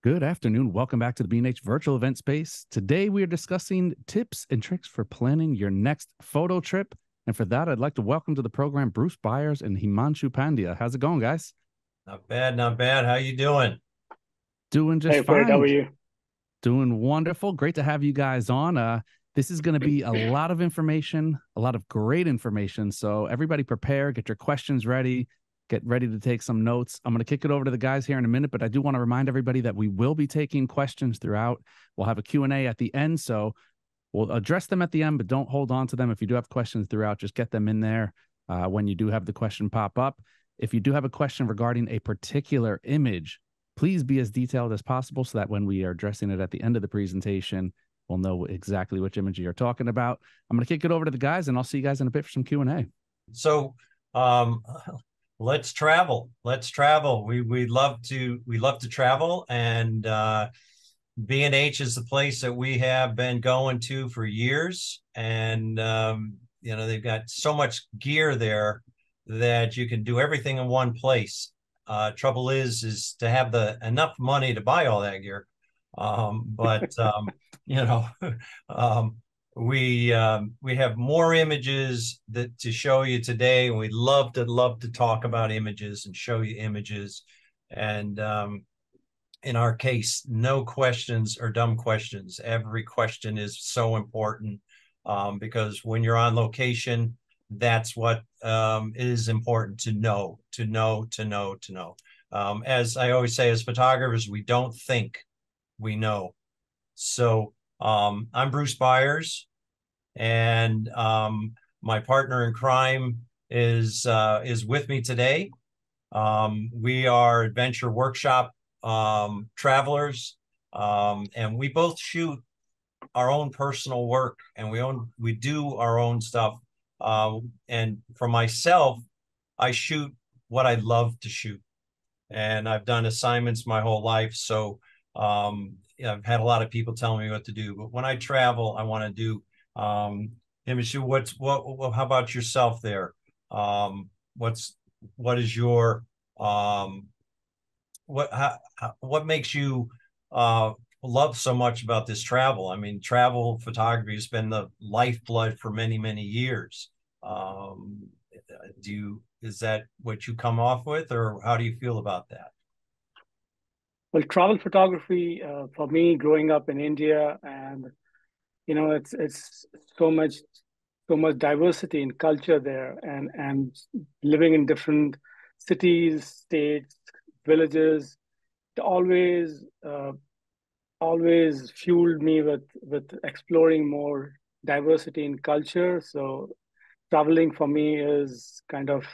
Good afternoon. Welcome back to the B&H virtual event space. Today we are discussing tips and tricks for planning your next photo trip. And for that, I'd like to welcome to the program Bruce Byers and Himanshu Pandya. How's it going, guys? Not bad, not bad. How you doing? Doing just Hey Fred, how fine. are you? Doing wonderful. Great to have you guys on. This is going to be a lot of information, a lot of great information. So everybody prepare, get your questions ready, get ready to take some notes. I'm going to kick it over to the guys here in a minute, but I do want to remind everybody that we will be taking questions throughout. We'll have a Q&A at the end, so we'll address them at the end, but don't hold on to them. If you do have questions throughout, just get them in there when you do have the question pop up. If you do have a question regarding a particular image, please be as detailed as possible so that when we are addressing it at the end of the presentation, we'll know exactly which image you're talking about. I'm going to kick it over to the guys, and I'll see you guys in a bit for some Q&A. So, let's travel. Let's travel. We love to travel, and B&H is the place that we have been going to for years. And they've got so much gear there that you can do everything in one place. Trouble is to have enough money to buy all that gear. We have more images to show you today, and we'd love to talk about images and show you images. And in our case, no questions are dumb questions. Every question is so important because when you're on location, that's what is important to know. As I always say, as photographers, we don't think, we know. So I'm Bruce Byers, and my partner in crime is with me today. We are adventure workshop travelers, and we both shoot our own personal work, and we do our own stuff. And for myself, I shoot what I love to shoot, and I've done assignments my whole life. So I've had a lot of people telling me what to do, but when I travel, I want to do. Himanshu, how about yourself there? What is your what makes you love so much about this travel? I mean, travel photography has been the lifeblood for many, many years. Is that what you come off with, or how do you feel about that? Well, travel photography for me, growing up in India, and it's so much diversity in culture there, and living in different cities, states, villages, it always fueled me with exploring more diversity in culture. So traveling for me is kind of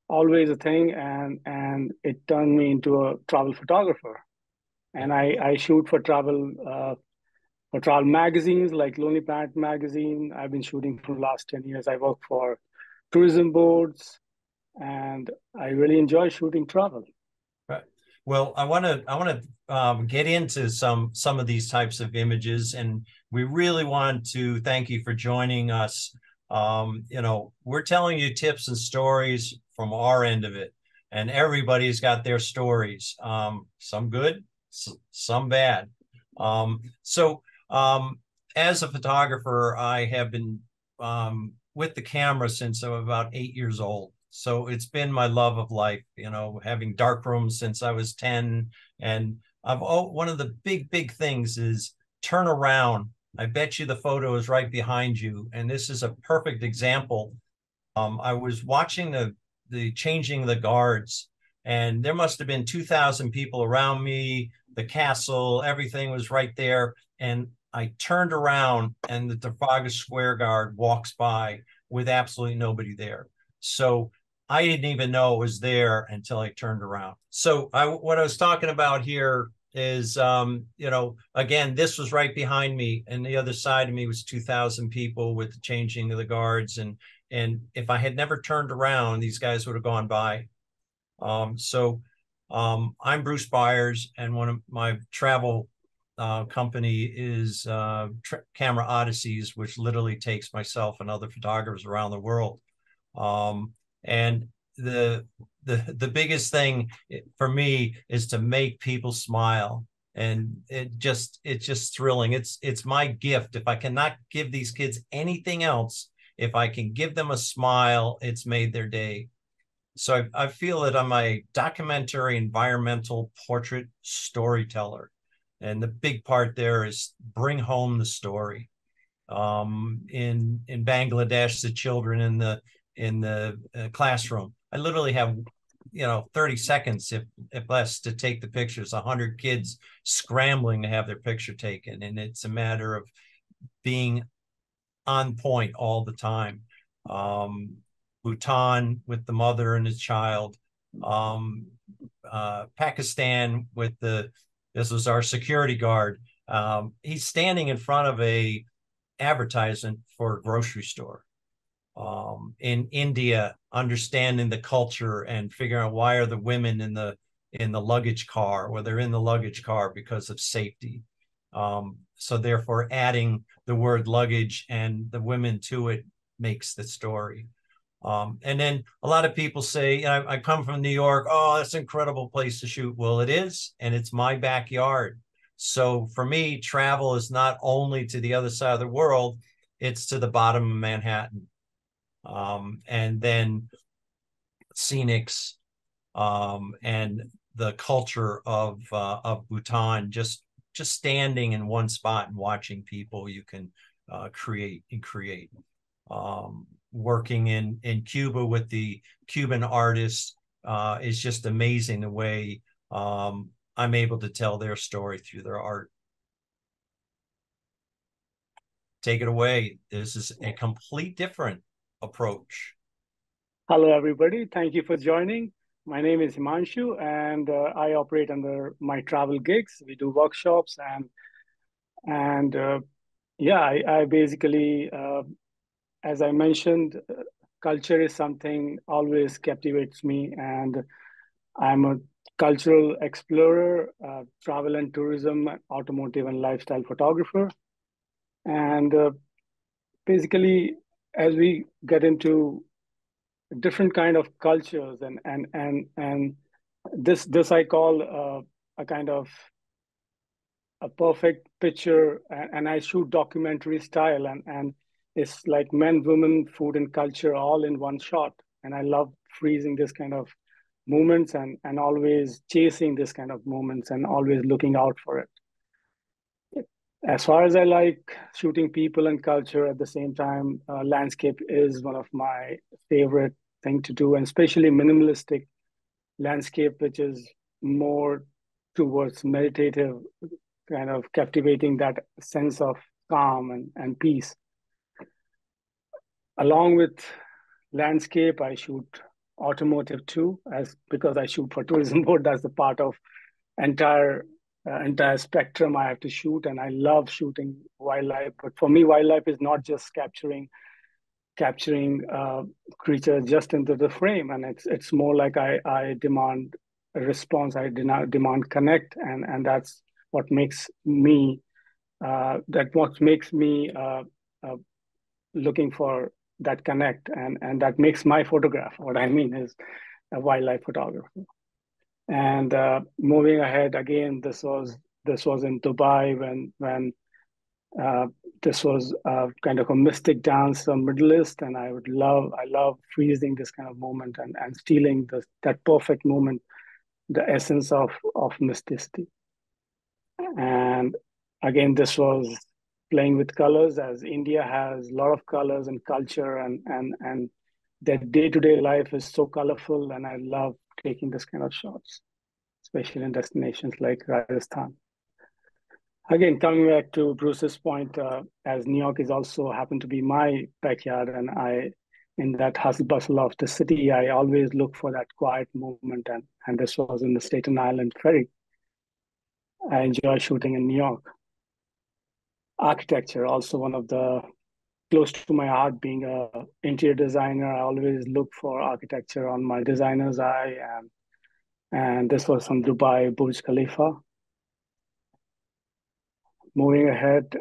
always a thing, and it turned me into a travel photographer. And I shoot for travel magazines like Lonely Planet magazine. I've been shooting for the last 10 years. I work for tourism boards, and I really enjoy shooting travel. Right. Well, I want to get into some of these types of images, and we really want to thank you for joining us. We're telling you tips and stories from our end of it, and everybody's got their stories. Some good, some bad. As a photographer, I have been with the camera since I'm about 8 years old. So it's been my love of life, having dark rooms since I was 10. And one of the big things is turn around. I bet you the photo is right behind you. And this is a perfect example. I was watching the changing of the guards, and there must have been 2,000 people around me, the castle, everything was right there. And I turned around, and the Trafalgar Square guard walks by with absolutely nobody there. So I didn't even know it was there until I turned around. So what I was talking about here is, again, this was right behind me, and the other side of me was 2,000 people with the changing of the guards. And if I had never turned around, these guys would have gone by. I'm Bruce Byers, and one of my travel company is Camera Odysseys, which literally takes myself and other photographers around the world. And the biggest thing for me is to make people smile. And it's just thrilling. It's my gift. If I cannot give these kids anything else, if I can give them a smile, it's made their day. So I feel that I'm a documentary environmental portrait storyteller. And the big part there is bring home the story. In Bangladesh, the children in the classroom, I literally have 30 seconds, if less, to take the pictures. 100 kids scrambling to have their picture taken, and it's a matter of being on point all the time. Bhutan with the mother and his child. Pakistan with this was our security guard. He's standing in front of a advertisement for a grocery store. In India, understanding the culture and figuring out why are the women in the luggage car, or they're in the luggage car because of safety. So therefore adding the word luggage and the women to it makes the story. And then a lot of people say, I come from New York. Oh, that's an incredible place to shoot. Well, it is, and it's my backyard. So for me, travel is not only to the other side of the world, it's to the bottom of Manhattan. And then scenics, and the culture of Bhutan, just standing in one spot and watching people you can create. Working in Cuba with the Cuban artists is just amazing, the way I'm able to tell their story through their art. Take it away. This is a complete different approach. Hello, everybody. Thank you for joining. My name is Himanshu, and I operate under my travel gigs. We do workshops, and yeah, I basically, as I mentioned, culture is something always captivates me, and I'm a cultural explorer, travel and tourism, automotive and lifestyle photographer, and basically, as we get into different kind of cultures, and this I call a kind of a perfect picture, and I shoot documentary style, and it's like men, women, food, and culture all in one shot. And I love freezing this kind of moments, and always chasing this kind of moments, and always looking out for it. As far as I like shooting people and culture at the same time, landscape is one of my favorite thing to do, and especially minimalistic landscape, which is more towards meditative, kind of captivating that sense of calm and peace. Along with landscape, I shoot automotive too, because I shoot for tourism board. That's the part of entire spectrum I have to shoot, and I love shooting wildlife. But for me, wildlife is not just capturing creatures just into the frame, and it's more like I demand a response. I demand connect, and that's what makes me looking for that connect, and that makes my photograph. What I mean is a wildlife photographer. And moving ahead again, this was in Dubai when this was kind of a mystic dance from Middle East, and I love freezing this kind of moment, and stealing that perfect moment, the essence of mysticity. And again, this was playing with colors, as India has a lot of colors and culture, and their day-to-day life is so colorful, and I love taking this kind of shots, especially in destinations like Rajasthan. Again, coming back to Bruce's point, as New York is also happened to be my backyard, and in that hustle bustle of the city, I always look for that quiet moment, and this was in the Staten Island Ferry. I enjoy shooting in New York. Architecture, also one of the close to my heart. Being a interior designer, I always look for architecture on my designer's eye, and this was from Dubai, Burj Khalifa. Moving ahead,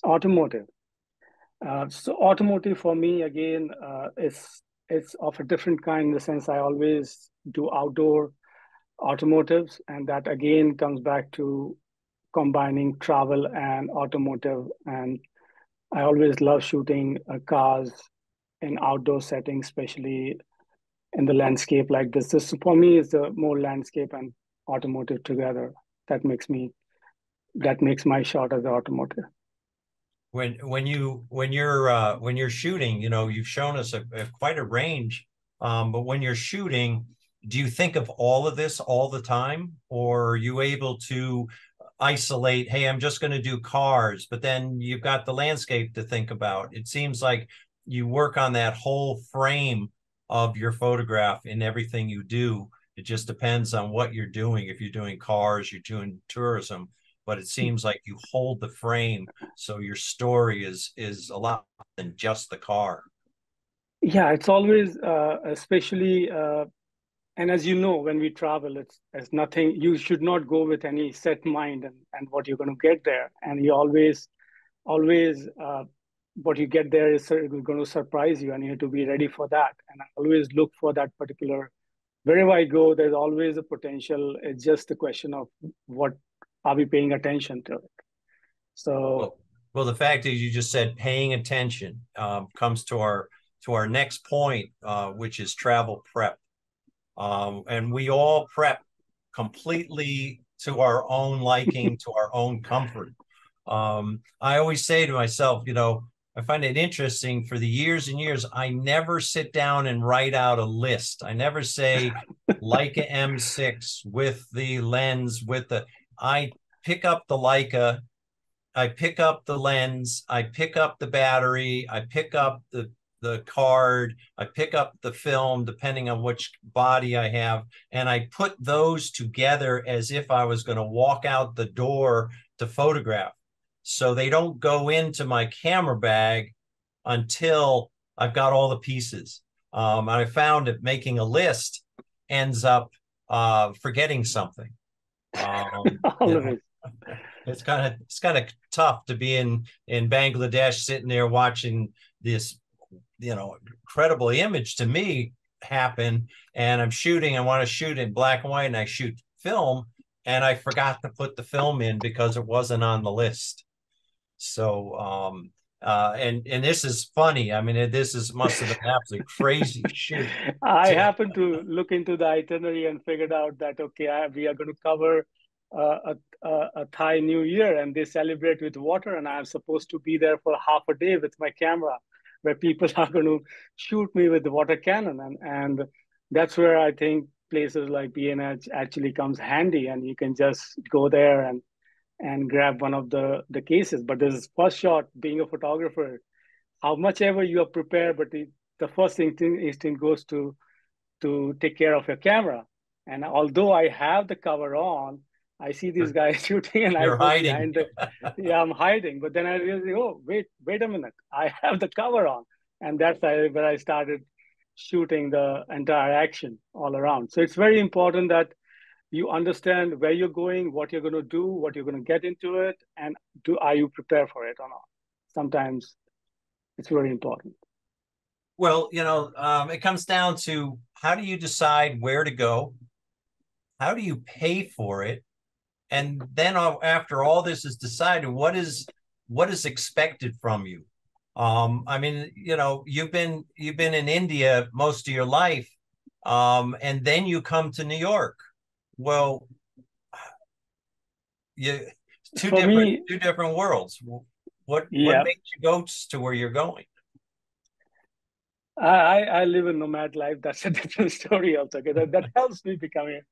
automotive. So automotive for me, again, it's of a different kind, in the sense I always do outdoor automotives, and that again comes back to combining travel and automotive. And I always love shooting cars in outdoor settings, especially in the landscape like this. This for me is the more landscape and automotive together. That makes me that makes my shot as the automotive. When you're shooting, you know, you've shown us quite a range. But when you're shooting, do you think of all of this all the time, or are you able to isolate, hey, I'm just going to do cars, but then you've got the landscape to think about? It seems like you work on that whole frame of your photograph in everything you do. It just depends on what you're doing. If you're doing cars, you're doing tourism, but it seems like you hold the frame, so your story is a lot than just the car. Yeah, it's always, especially, and as you know, when we travel, it's nothing. You should not go with any set mind and what you're going to get there, and you always, what you get there is going to surprise you, and you have to be ready for that. And I always look for that particular. Wherever I go, there's always a potential. It's just a question of what are we paying attention to it. So Well, the fact is, you just said paying attention comes to our next point, which is travel prep. And we all prep completely to our own liking, to our own comfort. I always say to myself, you know, I find it interesting, for the years and years, I never sit down and write out a list. I never say Leica M6 with the lens, I pick up the Leica, I pick up the lens, I pick up the battery, I pick up the card, I pick up the film, depending on which body I have, and I put those together as if I was going to walk out the door to photograph. So they don't go into my camera bag until I've got all the pieces. And I found that making a list ends up forgetting something. all You of know, it. it's kind of tough to be in Bangladesh, sitting there watching this, you know, incredible image to me happen, and I'm shooting. I want to shoot in black and white, and I shoot film, and I forgot to put the film in because it wasn't on the list. So and this is funny. I mean, this must have been absolutely crazy shoot. I happened to look into the itinerary and figured out that okay, we are going to cover a Thai New Year, and they celebrate with water, and I'm supposed to be there for half a day with my camera, where people are going to shoot me with the water cannon, and that's where I think places like B&H actually comes handy, and you can just go there and grab one of the cases. But this first shot, being a photographer, how much ever you are prepared, but the first instinct goes to take care of your camera. And although I have the cover on, I see these guys shooting, and I You're go hiding. behind yeah, I'm hiding. But then I realize, oh, wait a minute, I have the cover on, and that's where I started shooting the entire action all around. So it's very important that you understand where you're going, what you're going to do, what you're going to get into it, and are you prepared for it or not? Sometimes it's very important. Well, you know, it comes down to, how do you decide where to go? How do you pay for it? And then after all this is decided, what is expected from you? I mean, you know, you've been in India most of your life, and then you come to New York. Well, For me, two different worlds. What yeah, makes you go to where you're going? I live a nomad life. That's a different story also. Okay? That helps me becoming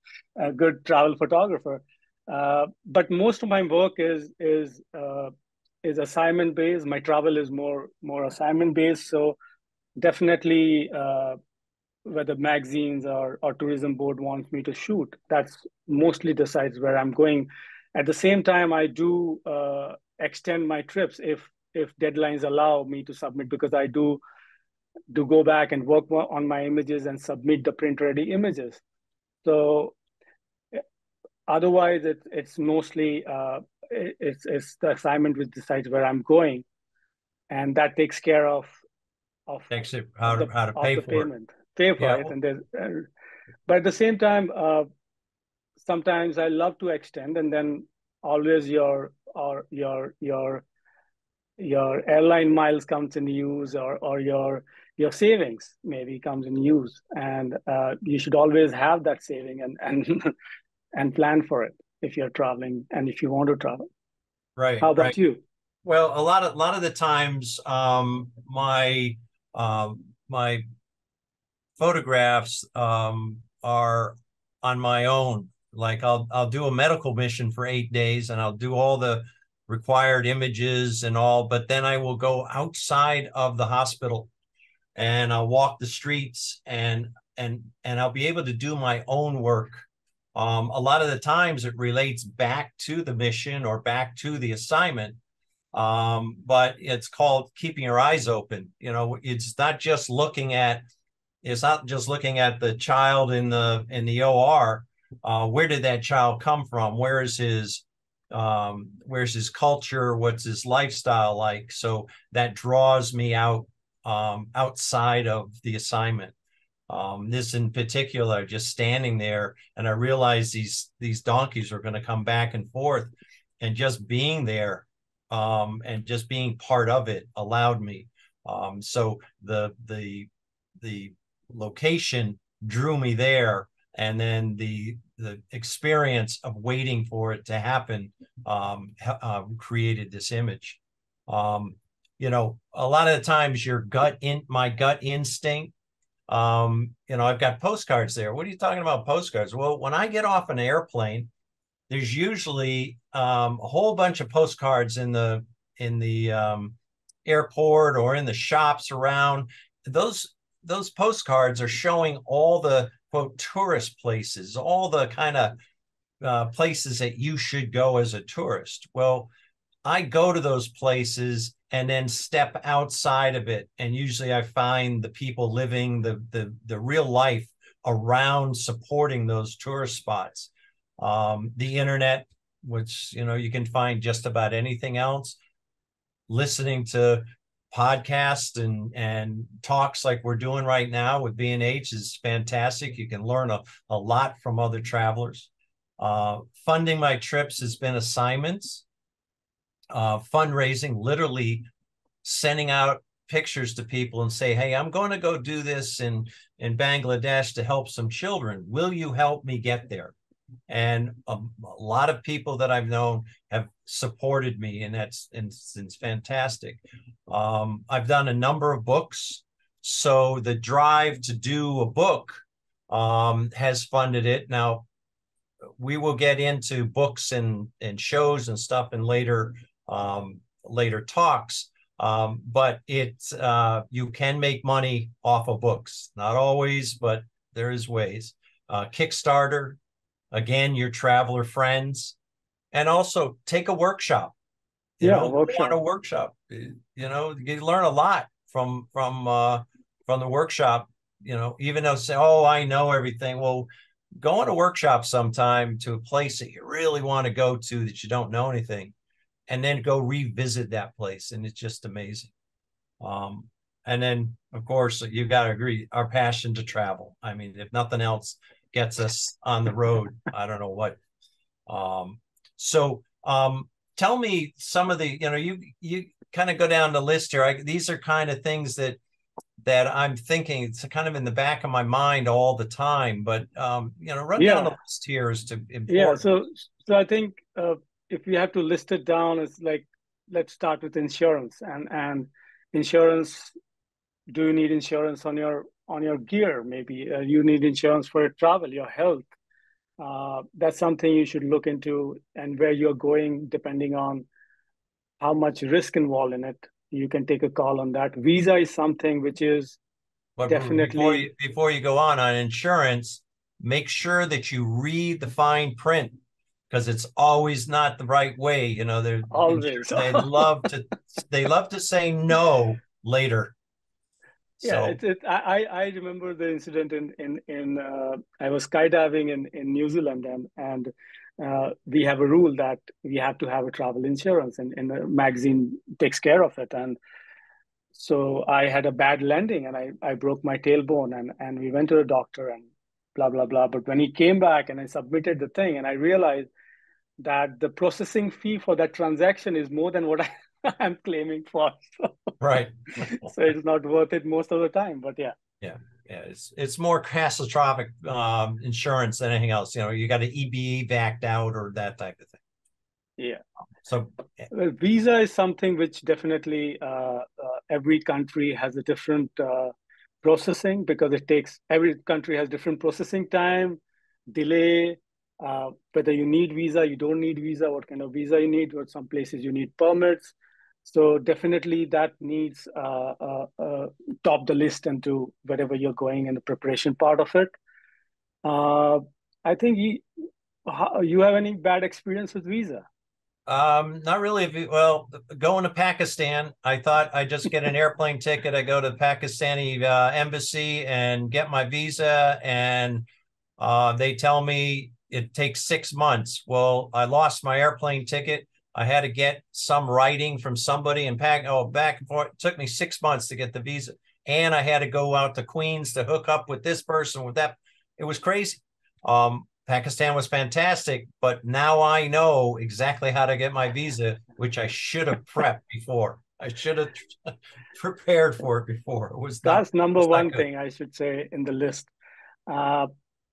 a good travel photographer. But most of my work is assignment based. My travel is more assignment based. So definitely, whether magazines or tourism board wants me to shoot, that's mostly decides where I'm going. At the same time, I do extend my trips if deadlines allow me to submit, because I do go back and work on my images and submit the print ready images. So otherwise, it's mostly it's the assignment which decides where I'm going, and that takes care of Actually, of the how to of pay the for it? payment, pay for Yeah. it, and there's. But at the same time, sometimes I love to extend, and then always your airline miles comes in use, or your savings maybe comes in use, and you should always have that saving and and plan for it if you're traveling and if you want to travel. Right, How right. about you? Well, a lot of the times, my photographs are on my own. Like I'll do a medical mission for 8 days, and I'll do all the required images and all, but then I will go outside of the hospital and I'll walk the streets, and I'll be able to do my own work. A lot of the times it relates back to the mission or back to the assignment, but it's called keeping your eyes open. You know, it's not just looking at the child in the OR. Where did that child come from? Where's his culture? What's his lifestyle like? So that draws me out, outside of the assignment. This in particular, just standing there, and I realized these donkeys are going to come back and forth, and just being there, and just being part of it allowed me. So the location drew me there, and then the experience of waiting for it to happen created this image. You know, a lot of the times my gut instinct, you know, I've got postcards there. What are you talking about postcards? Well, when I get off an airplane, there's usually a whole bunch of postcards in the airport or in the shops around. Those postcards are showing all the quote tourist places, all the kind of places that you should go as a tourist. Well, I go to those places and then step outside of it, and usually I find the people living the real life around supporting those tourist spots. The internet, which, you know, you can find just about anything else. Listening to podcasts and talks like we're doing right now with B&H is fantastic. You can learn a lot from other travelers. Funding my trips has been assignments. Fundraising, literally sending out pictures to people and say, hey, I'm going to go do this in Bangladesh to help some children. Will you help me get there? And a lot of people that I've known have supported me, and it's fantastic. I've done a number of books, so the drive to do a book has funded it. Now, we will get into books and shows and stuff in later talks, but you can make money off of books. Not always, but there is ways. Kickstarter. Again, your traveler friends, and also take a workshop. You know, Workshop. want a workshop. You know, you learn a lot from the workshop. You know, even though say, oh, I know everything. Well, go on a workshop sometime to a place that you really want to go to that you don't know anything, and then go revisit that place, and it's just amazing. And then, of course, you got to agree, our passion to travel. I mean, if nothing else gets us on the road, I don't know what. Tell me some of the, you know, you kind of go down the list here. These are kind of things that I'm thinking, it's kind of in the back of my mind all the time, but you know, run down the list here as to important. Yeah, so I think if we have to list it down, it's like, let's start with insurance and insurance. Do you need insurance on your gear? Maybe you need insurance for your travel, your health. That's something you should look into, and where you're going, depending on how much risk involved in it, you can take a call on that. Visa is something which is definitely. Before you go on insurance, make sure that you read the fine print, because it's always not the right way. You know, always they love to say no later. Yeah, so. I remember the incident in I was skydiving in New Zealand, and we have a rule that we have to have a travel insurance, and the magazine takes care of it. And so I had a bad landing, and I broke my tailbone, and we went to the doctor and blah blah blah. But when he came back and I submitted the thing, and I realized that the processing fee for that transaction is more than what I'm claiming for. Right. So it's not worth it most of the time. But yeah. Yeah. Yeah. It's more catastrophic insurance than anything else. You know, you got an EBE backed out or that type of thing. Yeah. So well, visa is something which definitely every country has a different processing, because it takes, every country has different processing time, delay, whether you need visa, you don't need visa, what kind of visa you need, or some places you need permits. So definitely that needs top the list into wherever you're going in the preparation part of it. I think you have any bad experience with visa? not really. Well, going to Pakistan, I thought I'd just get an airplane ticket. I go to the Pakistani embassy and get my visa, and they tell me it takes 6 months. Well, I lost my airplane ticket. I had to get some writing from somebody and back and forth. It took me 6 months to get the visa, and I had to go out to Queens to hook up with this person with that. It was crazy. Pakistan was fantastic, but now I know exactly how to get my visa, which I should have prepped before. I should have prepared for it before. It was not. That's number It's not one good. thing I should say in the list. Uh,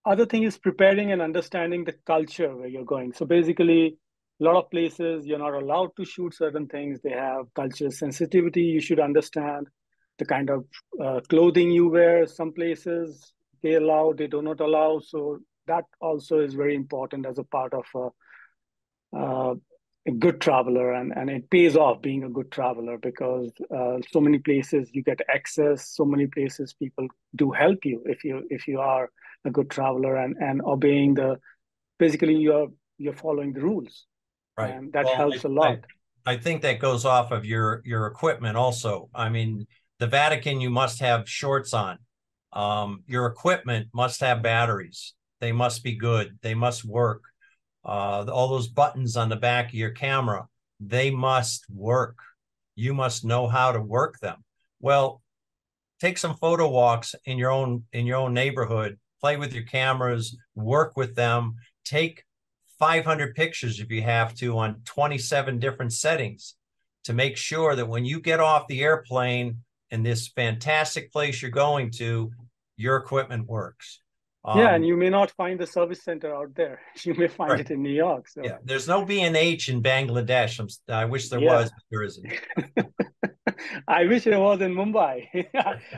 Other thing is preparing and understanding the culture where you're going. So basically, a lot of places you're not allowed to shoot certain things. They have culture sensitivity. You should understand the kind of clothing you wear. Some places they allow, they do not allow. So that also is very important as a part of uh, a good traveler, and it pays off being a good traveler, because so many places you get access, so many places people do help you if you are a good traveler, and obeying the, basically you're following the rules, Right. and that Well, helps a lot. I think that goes off of your equipment also. I mean, the Vatican, you must have shorts on. Your equipment must have batteries. They must be good. They must work. All those buttons on the back of your camera, they must work. You must know how to work them. Well, take some photo walks in your own neighborhood, play with your cameras, work with them, take 500 pictures if you have to on 27 different settings to make sure that when you get off the airplane in this fantastic place you're going to, your equipment works. Yeah, and you may not find the service center out there. You may find Right. it in New York. So Yeah, there's no B&H in Bangladesh. I wish there yeah. was, but there isn't. I wish it was in Mumbai.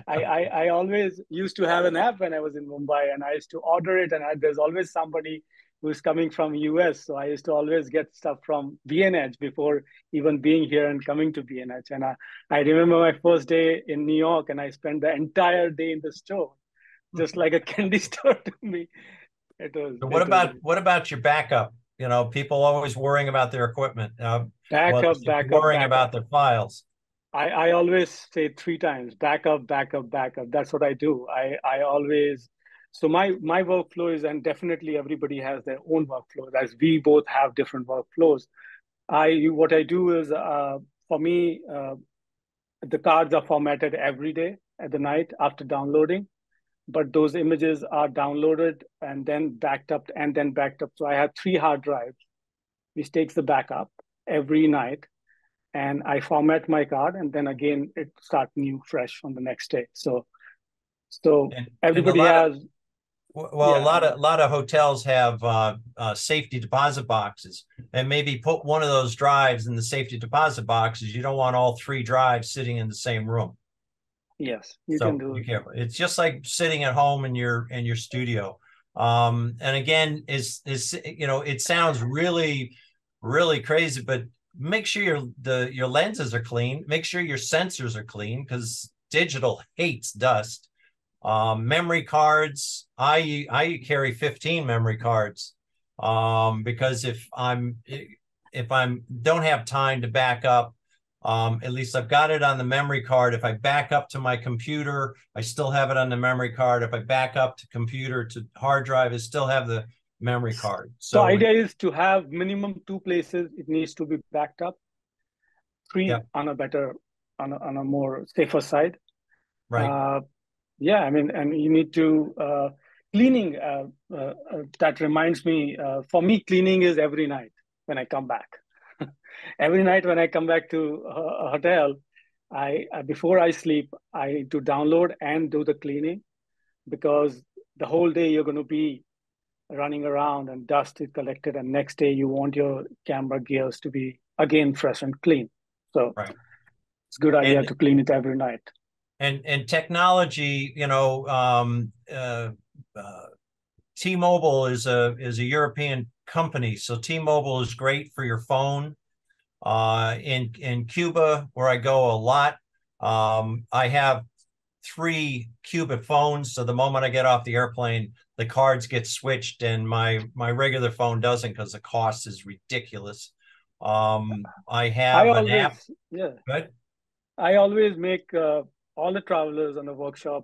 I always used to have an app when I was in Mumbai, and I used to order it, and there's always somebody who's coming from US. So I used to always get stuff from B&H before even being here and coming to B&H. And I remember my first day in New York, and I spent the entire day in the store, just like a candy store to me. So It was what about your backup? You know, people always worrying about their equipment. Well, backup, backup, worrying about backup. their files. I always say three times, backup, backup, backup. That's what I do. I always, so my workflow is, and definitely everybody has their own workflow, as we both have different workflows. What I do is, for me, the cards are formatted every day at the night after downloading, but those images are downloaded and then backed up and then backed up. So I have 3 hard drives, which takes the backup every night, and I format my card, and then again it starts new fresh on the next day. So And a everybody lot of has, well, yeah, a lot of hotels have safety deposit boxes, and maybe put one of those drives in the safety deposit boxes. You don't want all 3 drives sitting in the same room. yes, you can So do be it. careful. It's just like sitting at home in your studio. And again, is you know, it sounds really crazy, but make sure your lenses are clean. Make sure your sensors are clean, because digital hates dust. Memory cards, I carry 15 memory cards, because if I'm don't have time to back up, at least I've got it on the memory card. If I back up to my computer, I still have it on the memory card. If I back up to computer to hard drive, I still have the memory card. The So idea is to have minimum 2 places it needs to be backed up, yeah, three on a better, on a more safer side. right. Uh, yeah, I mean, and you need to cleaning. That reminds me, for me, cleaning is every night. when I come back. Every night when I come back to a hotel, before I sleep, I need to download and do the cleaning, because the whole day you're going to be running around and dust is collected, and next day you want your camera gears to be again fresh and clean. So Right. it's a good idea And to clean it every night. and technology, T-Mobile is a European company, so T-Mobile is great for your phone. In Cuba, where I go a lot, I have 3 Cuba phones. So the moment I get off the airplane, the cards get switched, and my regular phone doesn't, because the cost is ridiculous. I have an app. Good. I always make all the travelers on the workshop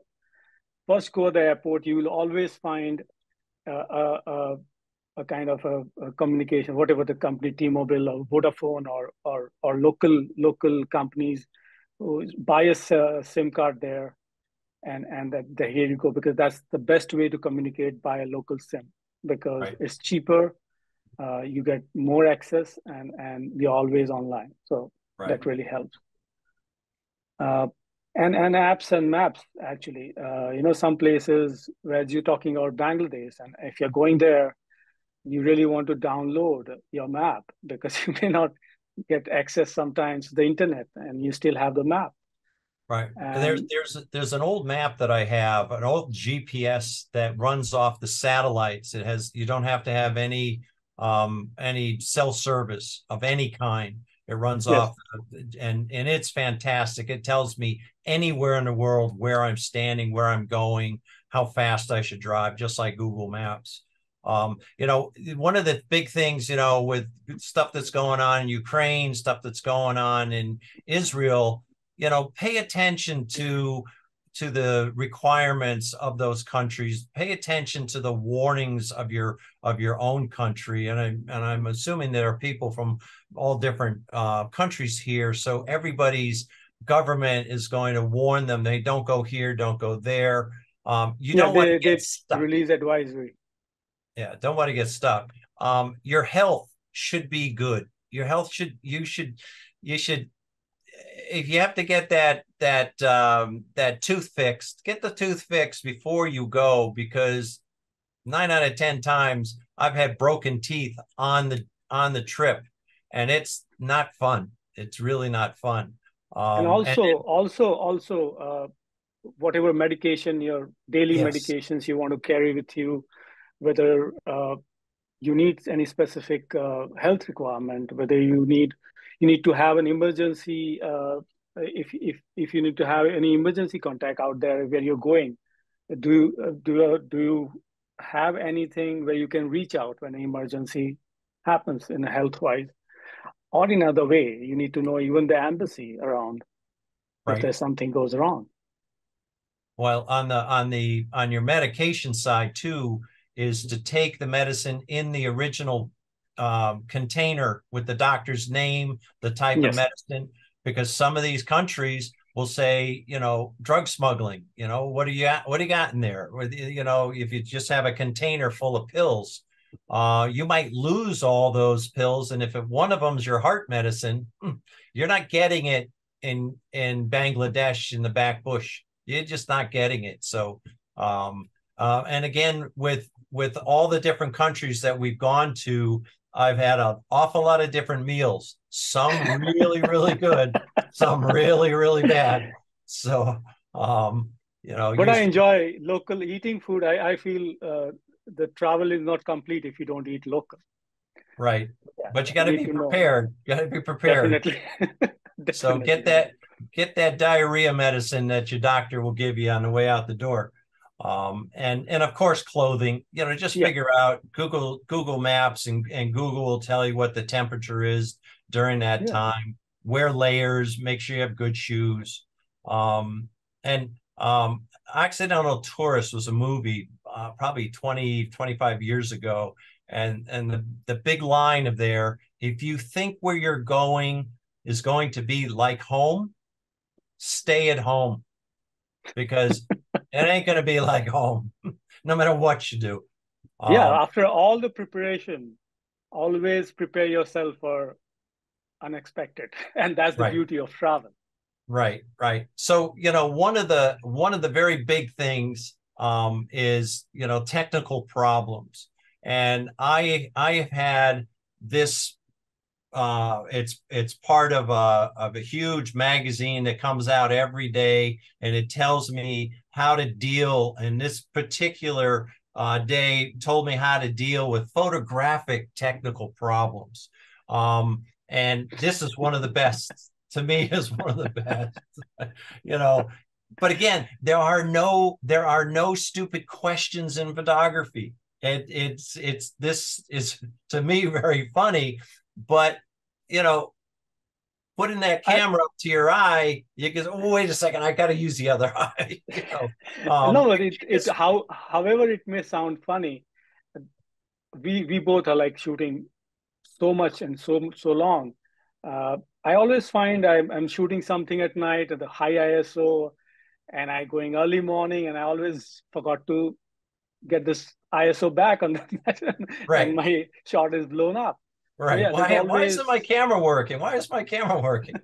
first go to the airport. You will always find a kind of a communication, whatever the company, T-Mobile or Vodafone or local companies, buy a SIM card there, and that here you go, because that's the best way to communicate by a local SIM, because Right. it's cheaper, you get more access, and you're always online. So Right. that really helps. And apps and maps, actually, some places where you're talking about Bangladesh, and if you're going there, you really want to download your map, because you may not get access sometimes to the internet, and you still have the map. Right. And There's an old map that I have, an old GPS that runs off the satellites. You don't have to have any cell service of any kind. It runs yes, off, and it's fantastic. It tells me anywhere in the world where I'm standing, where I'm going, how fast I should drive, just like Google Maps. One of the big things, with stuff that's going on in Ukraine, stuff that's going on in Israel, pay attention to the requirements of those countries. Pay attention to the warnings of your own country. And I'm assuming there are people from all different countries here. So everybody's government is going to warn them. They don't go here, don't go there. You don't want to get stuck. Release advisory. Yeah, don't want to get stuck. Your health should be good. Your health you should, if you have to get that tooth fixed, get the tooth fixed before you go, because 9 out of 10 times I've had broken teeth on the trip, and it's not fun. It's really not fun. And also, whatever medication, your daily yes. medications you want to carry with you, whether you need any specific health requirement, whether you need to have an emergency, if you need to have any emergency contact out there where you're going, do you have anything where you can reach out when an emergency happens in health wise, or in other way you need to know even the embassy around if Right. there's something goes wrong. Well, on your medication side too, is to take the medicine in the original container with the doctor's name, the type of Yes. medicine, because some of these countries will say, drug smuggling. What do you got in there? If you just have a container full of pills, you might lose all those pills, and if one of them's your heart medicine, you're not getting it in Bangladesh in the back bush. You're just not getting it. So, and again, with all the different countries that we've gone to, I've had an awful lot of different meals. Some really, really good, some really, really bad. So, But I enjoy local eating food. I feel the travel is not complete if you don't eat local. Right. Yeah, But you got to be prepared. You got to be prepared. Definitely. So get that diarrhea medicine that your doctor will give you on the way out the door. And of course, clothing, just figure out Google Maps, and Google will tell you what the temperature is during that time. Wear layers, make sure you have good shoes. Accidental Tourist was a movie probably 25 years ago. And the big line of there, if you think where you're going is going to be like home, stay at home, because it ain't going to be like home no matter what you do. After all the preparation, always prepare yourself for unexpected. And that's the Right. beauty of travel. Right, right. So, one of the very big things is, technical problems. And I have had this it's part of a huge magazine that comes out every day, and it tells me how to deal. And this particular day told me how to deal with photographic technical problems. And this is one of the best. To me, is one of the best. you know, but again, there are no stupid questions in photography. This is, to me, very funny. But putting that camera up to your eye, you can, oh, wait a second, I got to use the other eye. No, but however it may sound funny, we both are like shooting so much and so long. I always find I'm shooting something at night at the high ISO, and I going early morning, and I always forgot to get this ISO back on that, Right. and my shot is blown up. Right. So yeah, Why isn't my camera working? Why is my camera working?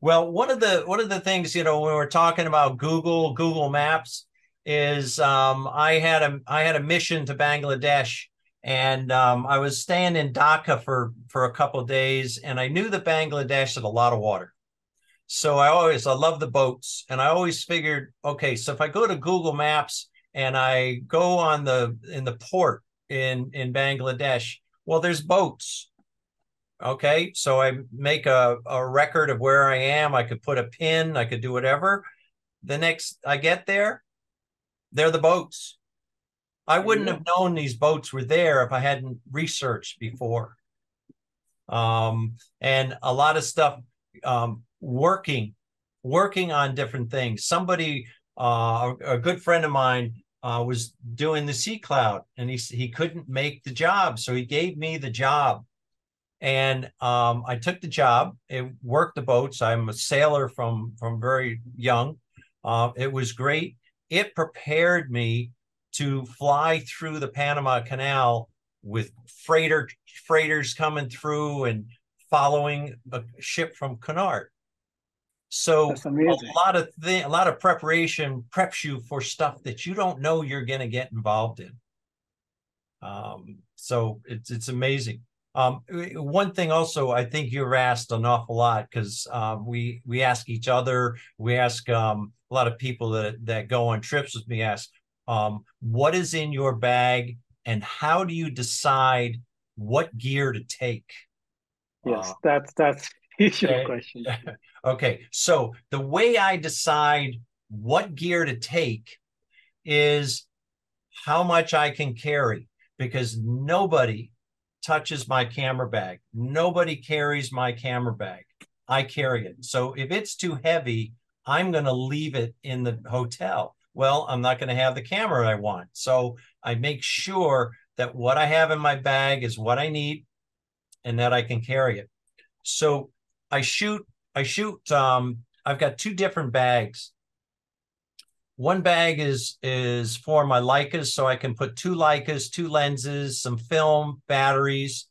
Well, one of the things, when we're talking about Google Maps is I had a mission to Bangladesh, and I was staying in Dhaka for a couple of days, and I knew that Bangladesh had a lot of water. So I love the boats, and I always figured, okay, so if I go to Google Maps and I go in the port in Bangladesh, well, there's boats. Okay, so I make a record of where I am. I could put a pin, I could do whatever. The next I get there, they're the boats. I wouldn't have known these boats were there if I hadn't researched before. And a lot of stuff, working on different things. Somebody, a good friend of mine, was doing the Sea Cloud, and he couldn't make the job, so he gave me the job. And I took the job. It worked the boats. I'm a sailor from very young. It was great. It prepared me to fly through the Panama Canal with freighters coming through and following a ship from Cunard. So a lot of preparation preps you for stuff that you don't know you're going to get involved in. So it's amazing. One thing also, I think you're asked an awful lot, because we ask each other, we ask a lot of people that go on trips with me, ask, what is in your bag, and how do you decide what gear to take? Yes, that's your question. Okay, so the way I decide what gear to take is how much I can carry, because nobody touches my camera bag. Nobody carries my camera bag. I carry it. So if it's too heavy, I'm going to leave it in the hotel. Well, I'm not going to have the camera I want. So I make sure that what I have in my bag is what I need, and that I can carry it. So I shoot, I've got two different bags. One bag is for my Leicas, so I can put two Leicas, two lenses, some film, batteries,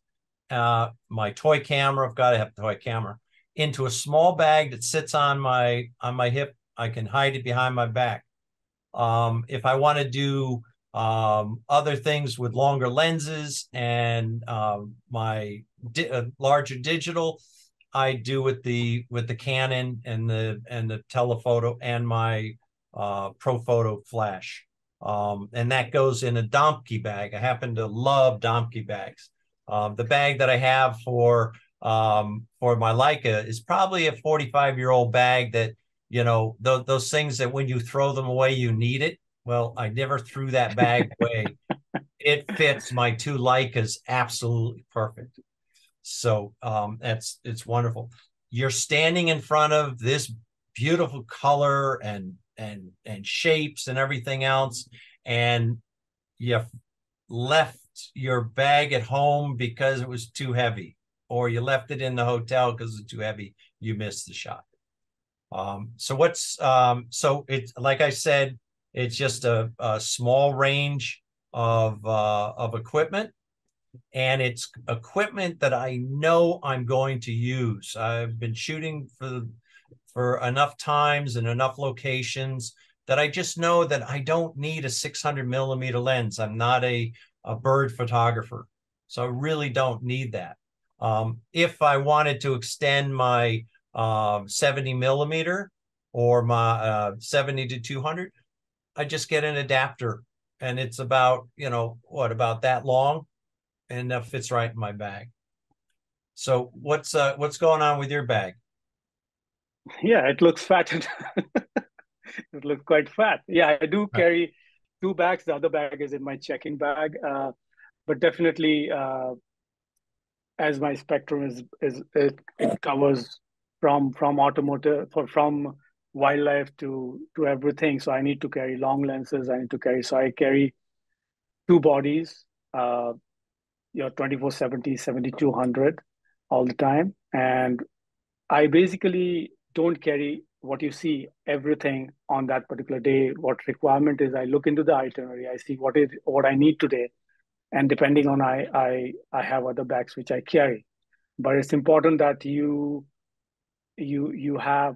my toy camera. I've got to have a toy camera, into a small bag that sits on my hip. I can hide it behind my back. If I want to do other things with longer lenses and my larger digital, I do with the Canon and the telephoto and my Profoto flash, and that goes in a Domke bag. I happen to love Domke bags. The bag that I have for my Leica is probably a 45-year-old bag that, those things that when you throw them away, you need it. Well, I never threw that bag away. It fits my two Leicas absolutely perfect. So it's wonderful. You're standing in front of this beautiful color and shapes and everything else, and you left your bag at home because it was too heavy, or you left it in the hotel because it's too heavy, you missed the shot. So it's like I said, it's just a small range of equipment. and it's equipment that I know I'm going to use. I've been shooting for enough times and enough locations that I just know that I don't need a 600 millimeter lens. I'm not a bird photographer, so I really don't need that. If I wanted to extend my 70 millimeter or my 70 to 200, I just get an adapter, and it's about, about that long, and that fits right in my bag. So what's going on with your bag? Yeah, it looks fat. It looks quite fat. Yeah, I do Right. carry two bags. The other bag is in my checking bag. But definitely, as my spectrum it covers from automotive from wildlife to everything. So I need to carry long lenses. I need to carry. So I carry two bodies. Your 24-70, 7200 all the time, and I basically don't carry what you see, everything on that particular day. What requirement is, I look into the itinerary, I see what I need today, and depending on I have other bags which I carry. But it's important that you have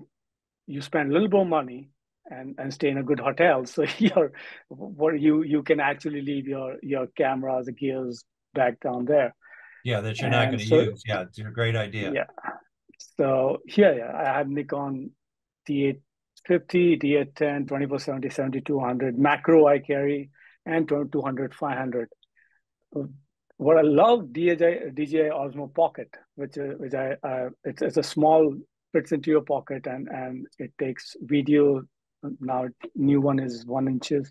you spend a little more money and stay in a good hotel. So you can actually leave your cameras, the gears back down there. Yeah, that you're not And going to so use. Yeah, it's a great idea. yeah, so yeah, I have Nikon D850, D810, 24-70, 7200. Macro I carry, and 200, 500. What I love, DJI Osmo Pocket, which it's a small, fits into your pocket, and it takes video. Now new one is 1 inches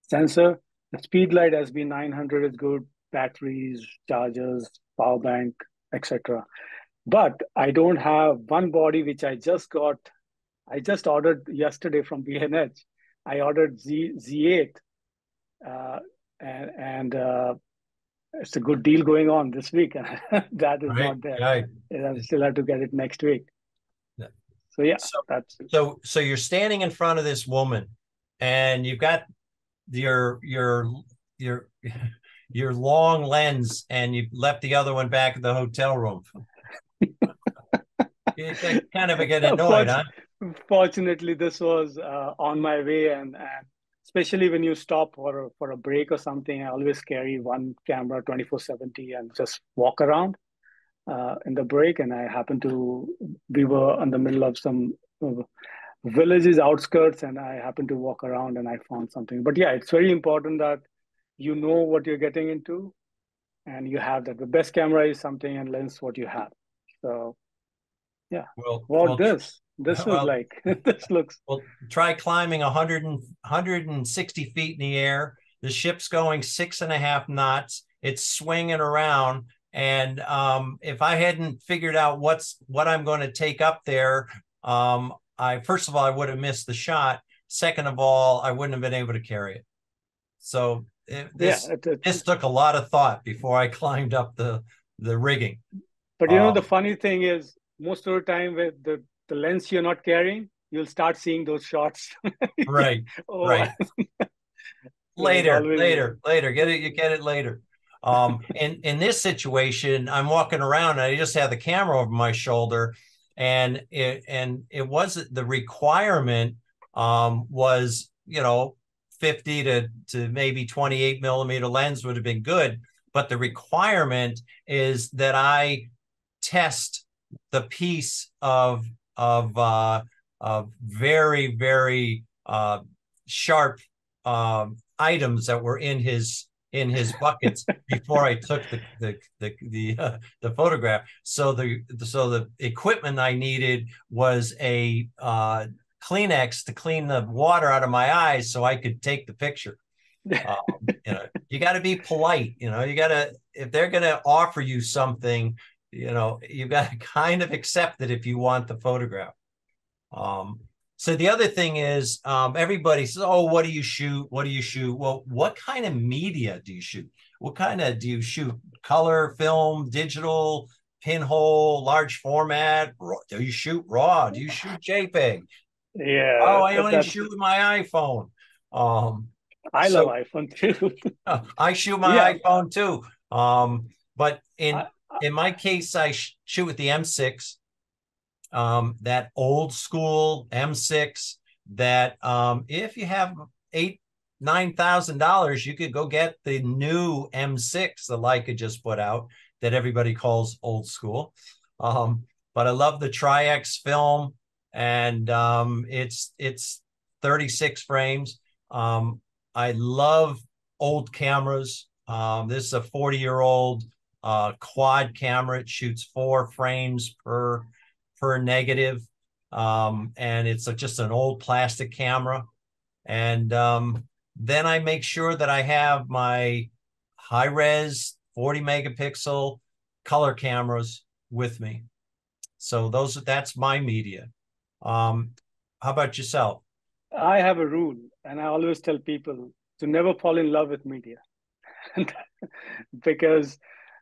sensor. The speed light has been 900 is good. Batteries, chargers, power bank, etc. But I don't have one body which I just got. I just ordered yesterday from B&H. I ordered Z8, uh, and it's a good deal going on this week, and that is Right. not there. Yeah. And I still have to get it next week. Yeah. So yeah, So, that's so you're standing in front of this woman, and you've got your your your long lens, and you left the other one back at the hotel room. You kind of get annoyed, huh? Fortunately, this was on my way, and especially when you stop for a break or something, I always carry one camera 24-70 and just walk around in the break. And we were in the middle of some villages outskirts, and I happened to walk around and I found something. But yeah, it's very important that you know what you're getting into, and you have that. The best camera is something, and lens what you have. So yeah, Well, what well, this was well, like. This looks. well. Try climbing 160 feet in the air. The ship's going 6.5 knots. It's swinging around, and if I hadn't figured out what I'm going to take up there, I first of all I would have missed the shot. Second of all, I wouldn't have been able to carry it. So Yeah, this took a lot of thought before I climbed up the rigging. but the Um, funny thing is, most of the time with the lens you're not carrying, you'll start seeing those shots. right, Oh, right. so it's always. Later. Get it, you get it later. In this situation, I'm walking around and I just have the camera over my shoulder, and it wasn't the requirement was 50 to maybe 28 millimeter lens would have been good, but the requirement is that I test the piece of very very sharp items that were in his buckets before I took the photograph. So the equipment I needed was a Kleenex to clean the water out of my eyes so I could take the picture. You got to be polite. You got to, if they're going to offer you something, you've got to kind of accept it if you want the photograph. So the other thing is, everybody says, "Oh, what do you shoot? What do you shoot?" Well, what kind of media do you shoot? What kind of do you shoot? Color, film, digital, pinhole, large format? Do you shoot RAW? Do you shoot JPEG? Yeah, Oh, I only that's. shoot with my iPhone. I love So iPhone too. I shoot Yeah, my iPhone too. But I, in my case, I shoot with the M6, that old school M6 that if you have $8,000-9,000, you could go get the new M6 that Leica just put out that everybody calls old school. But I love the Tri-X film, and it's 36 frames. I love old cameras. This is a 40-year-old quad camera. It shoots 4 frames per negative, and it's just an old plastic camera. And then I make sure that I have my high-res 40 megapixel color cameras with me. So that's my media. How about yourself? I have a rule, and I always tell people to never fall in love with media, because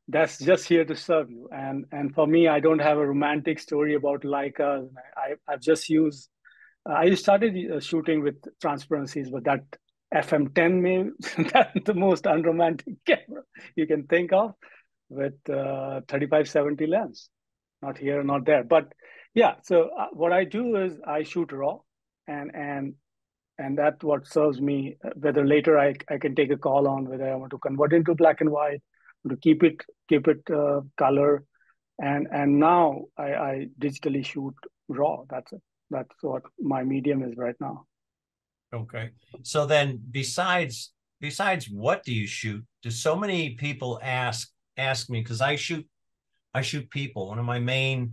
that's just here to serve you. And for me, I don't have a romantic story about Leica. I've just used. I started shooting with transparencies, but that FM10 may that's the most unromantic camera you can think of, with 3570 lens. Not here, not there, but yeah. So what I do is I shoot raw, and that's what serves me. Whether later I can take a call on whether I want to convert into black and white, to keep it color, and now I digitally shoot raw. That's it. That's what my medium is right now. Okay. So then besides what do you shoot? Do so many people ask me, because I shoot people. One of my main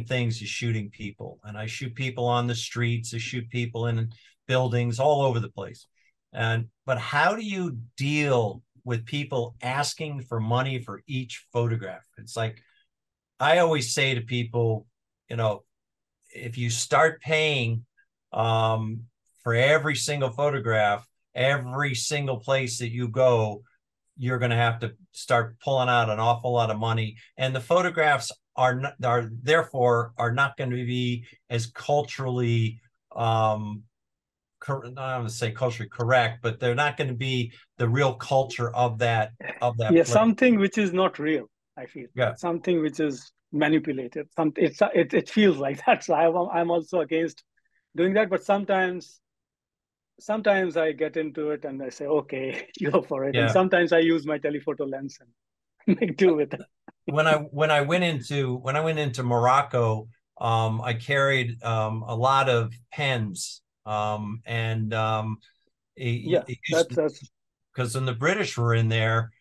things is shooting people, and I shoot people on the streets. I shoot people in buildings all over the place. But how do you deal with people asking for money for each photograph? It's like, I always say to people, if you start paying for every single photograph, every single place that you go, you're going to have to start pulling out an awful lot of money. And the photographs are therefore not going to be as culturally, I don't want to say culturally correct, but they're not going to be the real culture of that Yeah, place. something which is not real, I feel. Yeah. Something which is manipulated. It feels like that. So I'm also against doing that. But sometimes I get into it and I say, okay, go for it. Yeah. And sometimes I use my telephoto lens and make do with it. When I went into Morocco, I carried a lot of pens, because when the British were in there,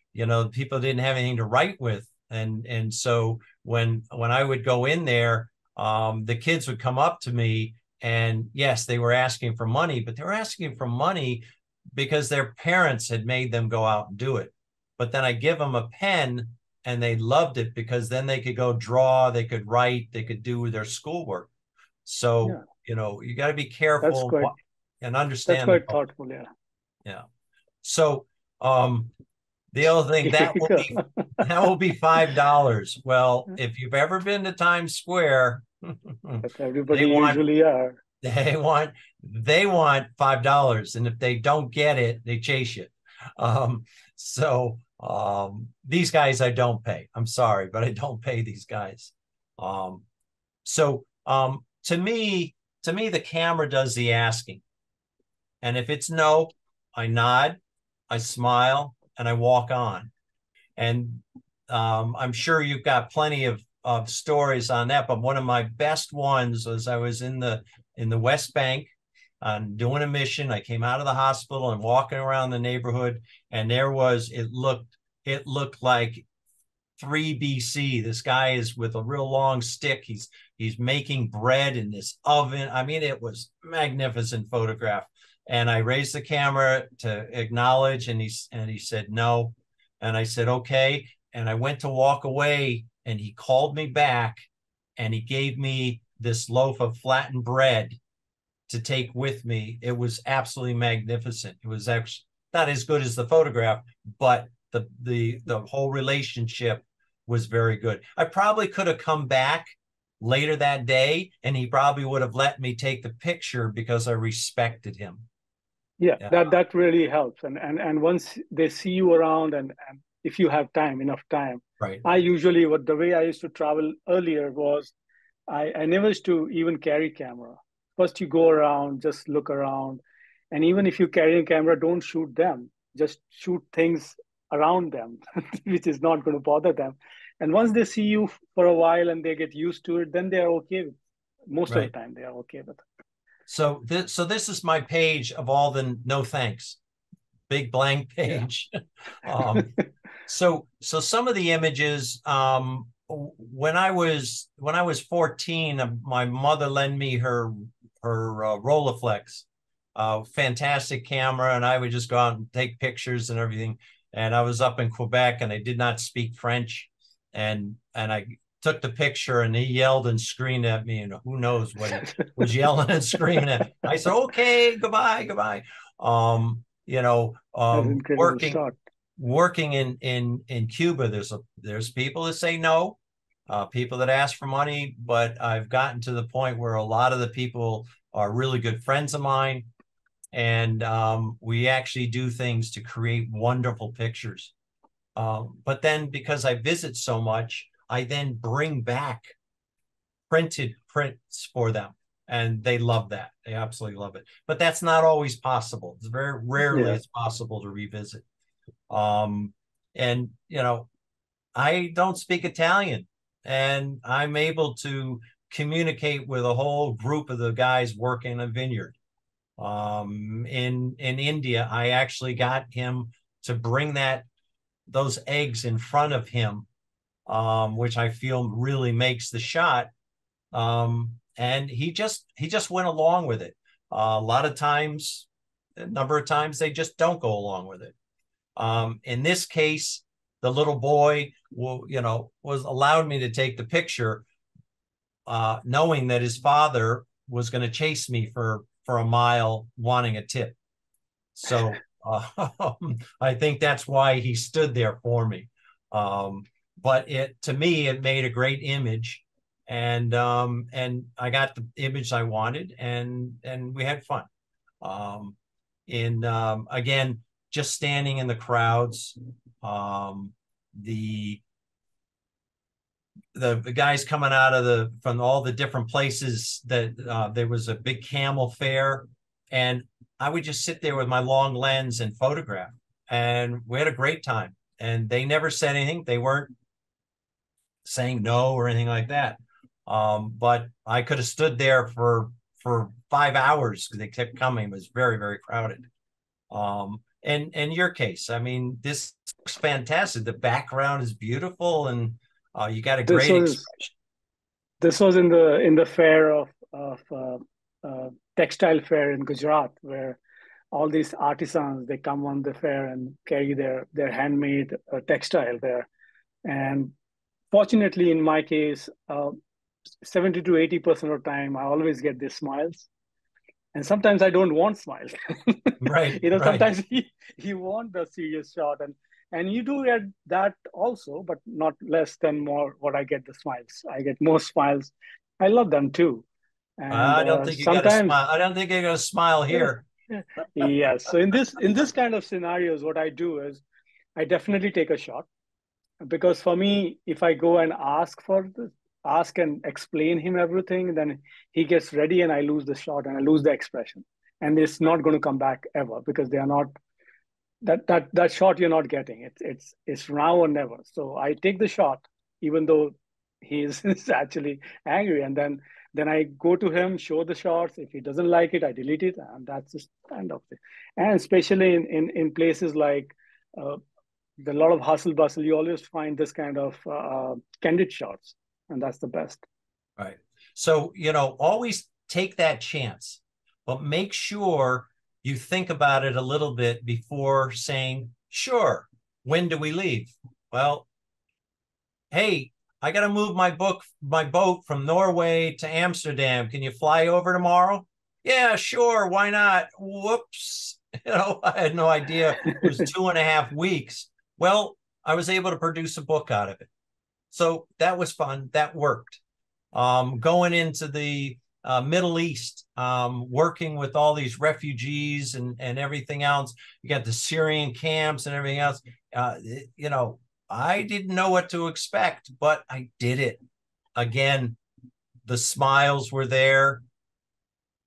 people didn't have anything to write with, and so when I would go in there, the kids would come up to me, and yes, they were asking for money, but they were asking for money because their parents had made them go out and do it. But then I give them a pen, and they loved it because then they could go draw, they could write, they could do their schoolwork. So, you got to be careful and understand. That's quite thoughtful. Yeah. Yeah. So, the other thing that will be $5. Well, if you've ever been to Times Square, everybody usually are. They want $5, and if they don't get it, they chase you. These guys I don't pay. I'm sorry, but I don't pay these guys. To me, the camera does the asking, and if it's no, I nod, I smile, and I walk on. And I'm sure you've got plenty of stories on that, but one of my best ones was I was in the West Bank doing a mission. I came out of the hospital and walking around the neighborhood, and it looked like 3 BC. This guy is with a real long stick. He's making bread in this oven. I mean, it was magnificent photograph. And I raised the camera to acknowledge, and he said no. And I said, okay. And I went to walk away, and he called me back, and he gave me this loaf of flattened bread to take with me. It was absolutely magnificent. It was actually not as good as the photograph, but the whole relationship was very good. I probably could have come back later that day, and he probably would have let me take the picture because I respected him. Yeah. That really helps. And once they see you around, and if you have time, enough time. Right. I usually, the way I used to travel earlier was I never used to even carry camera. First, you go around, just look around. And even if you carry a camera, don't shoot them. Just shoot things around them, which is not going to bother them. And once they see you for a while and they get used to it, then they are okay with it. Most of the time, they are okay with it. So this is my page of all the no thanks, big blank page. Yeah. So some of the images, when I was 14, my mother lent me her Rolleiflex, fantastic camera, and I would just go out and take pictures and everything. And I was up in Quebec, and I did not speak French, and I took the picture, and he yelled and screamed at me, and who knows what he was yelling and screaming at. I said, "Okay, goodbye." Working in Cuba, there's people that say no, people that ask for money, but I've gotten to the point where a lot of the people are really good friends of mine, and we actually do things to create wonderful pictures. But then because I visit so much, I then bring back printed prints for them, and they love that. They absolutely love it. But that's not always possible. It's very rarely it's possible to revisit. And I don't speak Italian, and I'm able to communicate with a whole group of the guys working in a vineyard. In India, I actually got him to bring those eggs in front of him, which I feel really makes the shot. And he just went along with it. A number of times they just don't go along with it. In this case, the little boy, was allowed me to take the picture, knowing that his father was going to chase me for a mile wanting a tip. So I think that's why he stood there for me. But to me, it made a great image, and I got the image I wanted, and we had fun. Again, just standing in the crowds, the guys coming out from all the different places that there was a big camel fair, and I would just sit there with my long lens and photograph, and we had a great time. And they never said anything. They weren't saying no or anything like that. But I could have stood there for 5 hours because they kept coming. It was very, very crowded. And in your case, I mean, this looks fantastic. The background is beautiful, and you got a great expression. This was in the fair of textile fair in Gujarat, where all these artisans, they come on the fair and carry their handmade textile there. And fortunately, in my case, 70 to 80% of the time, I always get these smiles. And sometimes I don't want smiles. Right. Sometimes you want the serious shot, and you do get that also, but not less than more what I get the smiles. I get more smiles. I love them too. And I don't think you got to smile. I don't think you're going to smile here. Yes. So in this kind of scenarios, what I do is I definitely take a shot, because for me, if I go and ask and explain him everything, then he gets ready and I lose the shot and I lose the expression, and it's not going to come back ever, because they are not that shot you're not getting. It's now or never. So I take the shot, even though he is actually angry, and then I go to him, show the shots. If he doesn't like it, I delete it, and that's just kind of it. And especially in places like the lot of hustle bustle, you always find this kind of candid shots, and that's the best. Right. So, always take that chance, but make sure you think about it a little bit before saying, sure, when do we leave? Well, hey, I got to move my boat from Norway to Amsterdam. Can you fly over tomorrow? Yeah, sure. Why not? Whoops. I had no idea it was 2.5 weeks. Well, I was able to produce a book out of it. So that was fun. That worked. Going into the Middle East, working with all these refugees and everything else. You got the Syrian camps and everything else. You know, I didn't know what to expect, but I did it. Again, the smiles were there.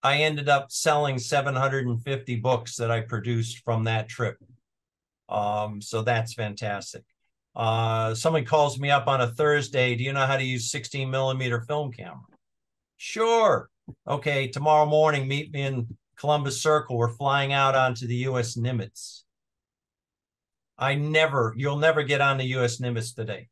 I ended up selling 750 books that I produced from that trip. So that's fantastic. Someone calls me up on a Thursday. Do you know how to use 16 millimeter film camera? Sure. Okay, tomorrow morning, meet me in Columbus Circle. We're flying out onto the U.S. Nimitz. You'll never get on the U.S. Nimitz today.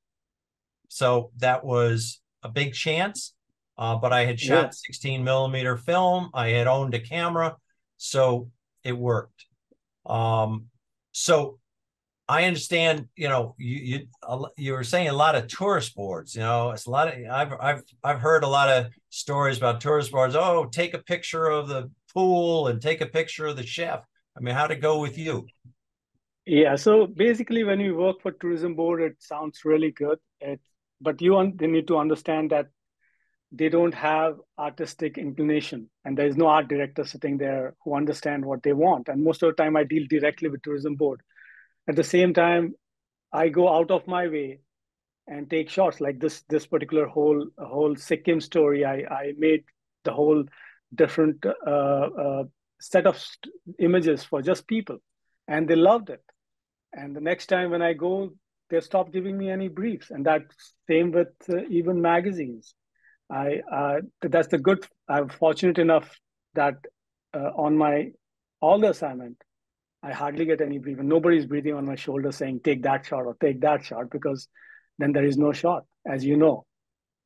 So that was a big chance, but I had shot 16 millimeter film. I had owned a camera, so it worked. So I understand, you know, you were saying a lot of tourist boards, you know, it's a lot of, I've heard a lot of stories about tourist boards. Oh, take a picture of the pool and take a picture of the chef. I mean, how'd it go with you? Yeah, so basically when you work for tourism board, it sounds really good. But they need to understand that they don't have artistic inclination, and there is no art director sitting there who understand what they want. And most of the time I deal directly with tourism board. At the same time, I go out of my way and take shots like this particular whole Sikkim story. I made the whole different set of images for just people, and they loved it. And the next time when I go, they stop giving me any briefs. And that's same with even magazines. That's the good. I'm fortunate enough that on my all the assignment, I hardly get any brief, and nobody's breathing on my shoulder saying, take that shot or take that shot, because then there is no shot. As you know,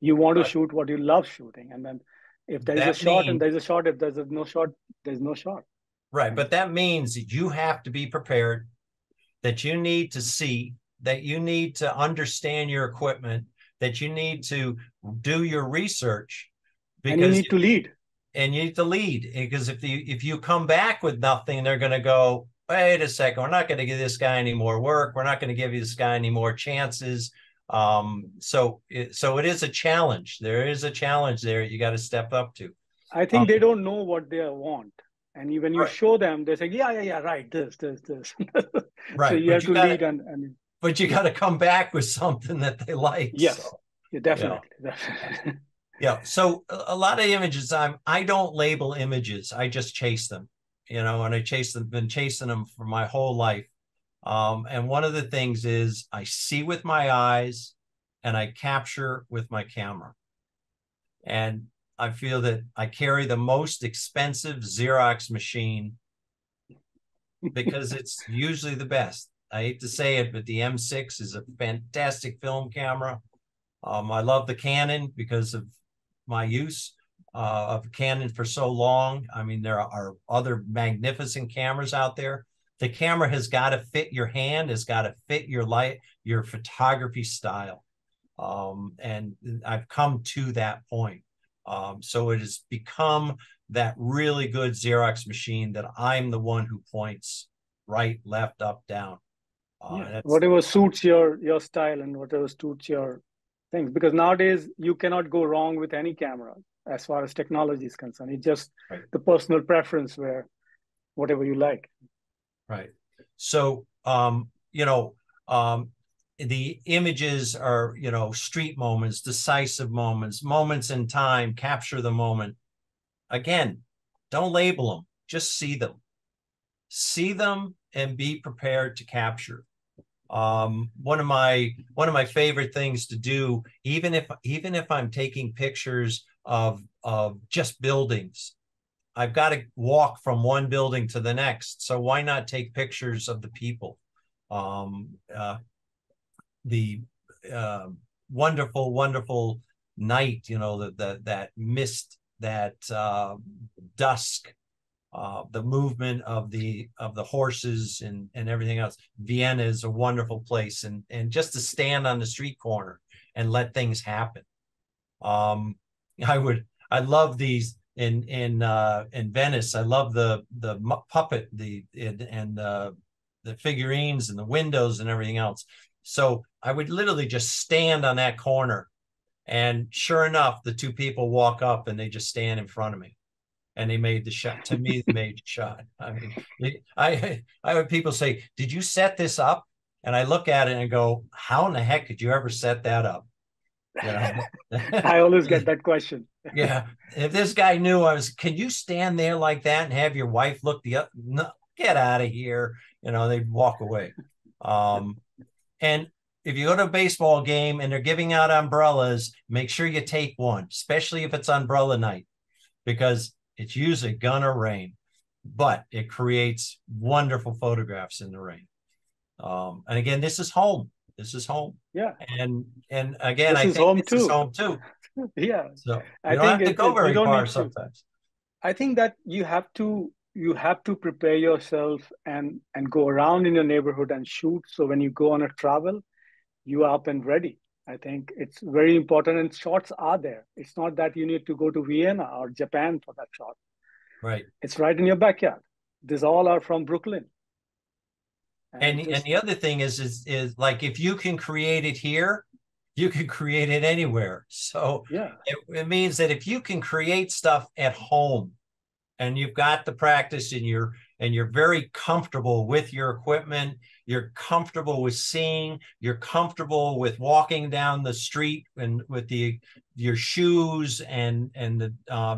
you want to shoot what you love shooting. And then if there is a shot and there's a shot, if there's no shot, there's no shot. Right. But that means that you have to be prepared, that you need to see, that you need to understand your equipment, that you need to do your research. Because and you need to lead. And you need to lead, because if you come back with nothing, they're going to go, wait a second, we're not going to give this guy any more work. We're not going to give this guy any more chances. So it is a challenge. There is a challenge there you got to step up to. I think they don't know what they want. And when you show them, they say, yeah, right, this. Right. So you have to lead. But you got to come back with something that they like. Yes, so, definitely. Yeah. So a lot of images, I don't label images. I just chase them, you know, and been chasing them for my whole life. And one of the things is I see with my eyes and I capture with my camera. And I feel that I carry the most expensive Xerox machine because it's usually the best. I hate to say it, but the M6 is a fantastic film camera. I love the Canon because of my use of Canon for so long. I mean, there are other magnificent cameras out there. The camera has got to fit your hand, has got to fit your your photography style. And I've come to that point. So it has become that really good Xerox machine that I'm the one who points right, left, up, down. Whatever suits your style and whatever suits your things, because nowadays you cannot go wrong with any camera as far as technology is concerned. It's just the personal preference where whatever you like. Right. So, you know, the images are, you know, street moments, decisive moments, moments in time, capture the moment. Again, don't label them, just see them. See them and be prepared to capture. One of my favorite things to do, even if I'm taking pictures of just buildings, I've got to walk from one building to the next. So why not take pictures of the people? The wonderful, wonderful night, you know, that mist, that dusk, the movement of the horses and everything else. Vienna is a wonderful place, and just to stand on the street corner and let things happen. I love these in Venice. I love the puppet, the figurines and the windows and everything else. So I would literally just stand on that corner And sure enough, the two people walk up and they just stand in front of me. And they made the shot. To me, they made the shot. I mean, I heard people say, "Did you set this up?" And I look at it and go, "How in the heck could you ever set that up?" You know. I always get that question. Yeah. If this guy knew I was, can you stand there like that and have your wife look the other? No, get out of here. You know, they'd walk away. And if you go to a baseball game and they're giving out umbrellas, make sure you take one, especially if it's umbrella night, because it's usually gonna rain, but it creates wonderful photographs in the rain. And again, this is home. This is home. Yeah. And again, This I is think home this too. is home too. Yeah. So I you don't think have to go very you don't far need to. sometimes. I think that you have to prepare yourself and go around in your neighborhood and shoot. So when you go on a travel, you are up and ready. I think it's very important, and shots are there. It's not that you need to go to Vienna or Japan for that shot. Right. It's right in your backyard. These all are from Brooklyn. And the other thing is like, if you can create it here, you can create it anywhere. So yeah, it means that if you can create stuff at home and you've got the practice and you're very comfortable with your equipment, you're comfortable with seeing, you're comfortable with walking down the street and with your shoes and the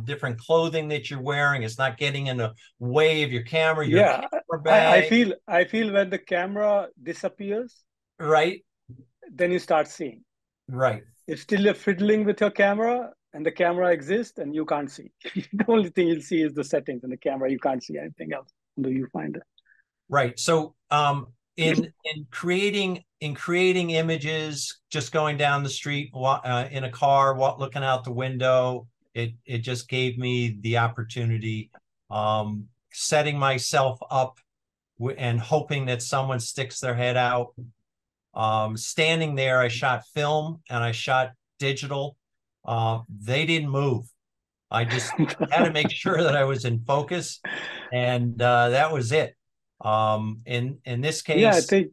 different clothing that you're wearing, it's not getting in the way of your camera, your yeah. camera bag. I feel when the camera disappears, Right. then you start seeing. Right. If still you're fiddling with your camera and the camera exists and you can't see. The only thing you'll see is the settings in the camera. You can't see anything else until you find it. Right. So in creating images, just going down the street in a car, looking out the window, it just gave me the opportunity, setting myself up and hoping that someone sticks their head out. Standing there, I shot film and I shot digital. They didn't move. I just had to make sure that I was in focus, and that was it. In this case, yeah, I think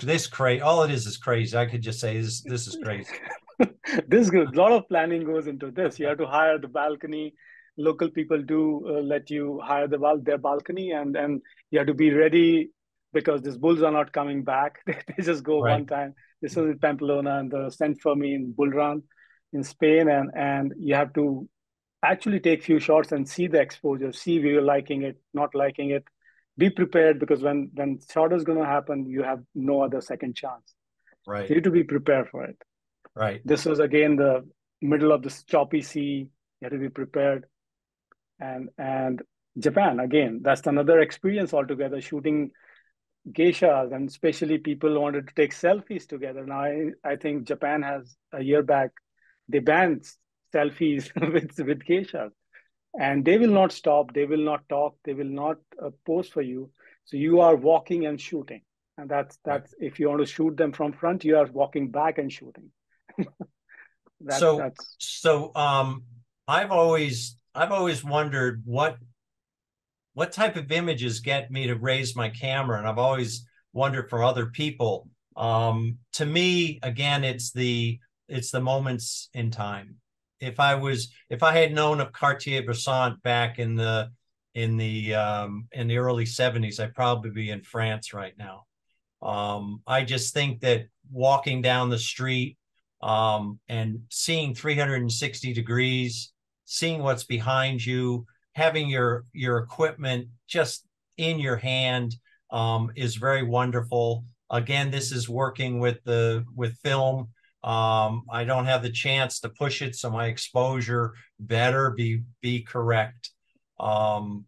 this crazy. All it is crazy. I could just say this is crazy. this goes, a lot of planning goes into this. You have to hire the balcony. Local people do let you hire their balcony, and you have to be ready because these bulls are not coming back. They just go Right. one time. This was in Pamplona and the Sant Fermi in Bull Run in Spain, and you have to actually take few shots and see the exposure, see if you're liking it, not liking it. Be prepared, because when shot is going to happen, you have no other second chance. Right. So you have to be prepared for it. Right. This was again the middle of this choppy sea. You have to be prepared. And Japan, again, that's another experience altogether, shooting geishas, and especially people wanted to take selfies together. Now I think Japan has, a year back, they banned selfies with geishas, and they will not stop, they will not talk, they will not pose for you. So you are walking and shooting, and that's Right. if you want to shoot them from front, you are walking back and shooting. So I've always wondered what type of images get me to raise my camera, and I've always wondered for other people. To me, again, it's the moments in time. If I had known of Cartier-Bresson back in the early 70s, I'd probably be in France right now. I just think that walking down the street and seeing 360 degrees, seeing what's behind you, having your equipment just in your hand is very wonderful. Again, this is working with film. I don't have the chance to push it, so my exposure better be correct. And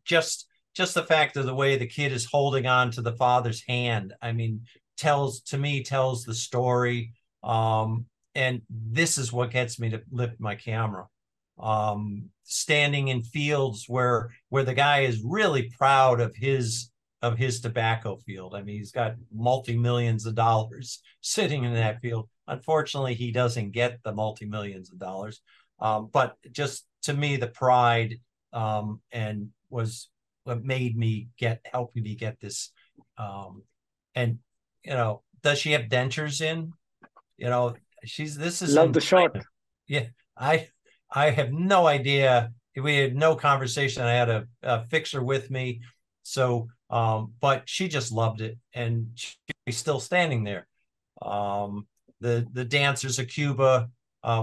just the fact of the way the kid is holding on to the father's hand, I mean, tells the story. And this is what gets me to lift my camera. Standing in fields where the guy is really proud of his tobacco field. I mean, he's got multi-millions of dollars sitting in that field. Unfortunately, he doesn't get the multi-millions of dollars. But just to me, the pride and was what helped me get this. And, you know, does she have dentures in? You know, this is Love in the shot. China. Yeah, I have no idea. We had no conversation. I had a fixer with me, so but she just loved it, and she's still standing there. The dancers of Cuba,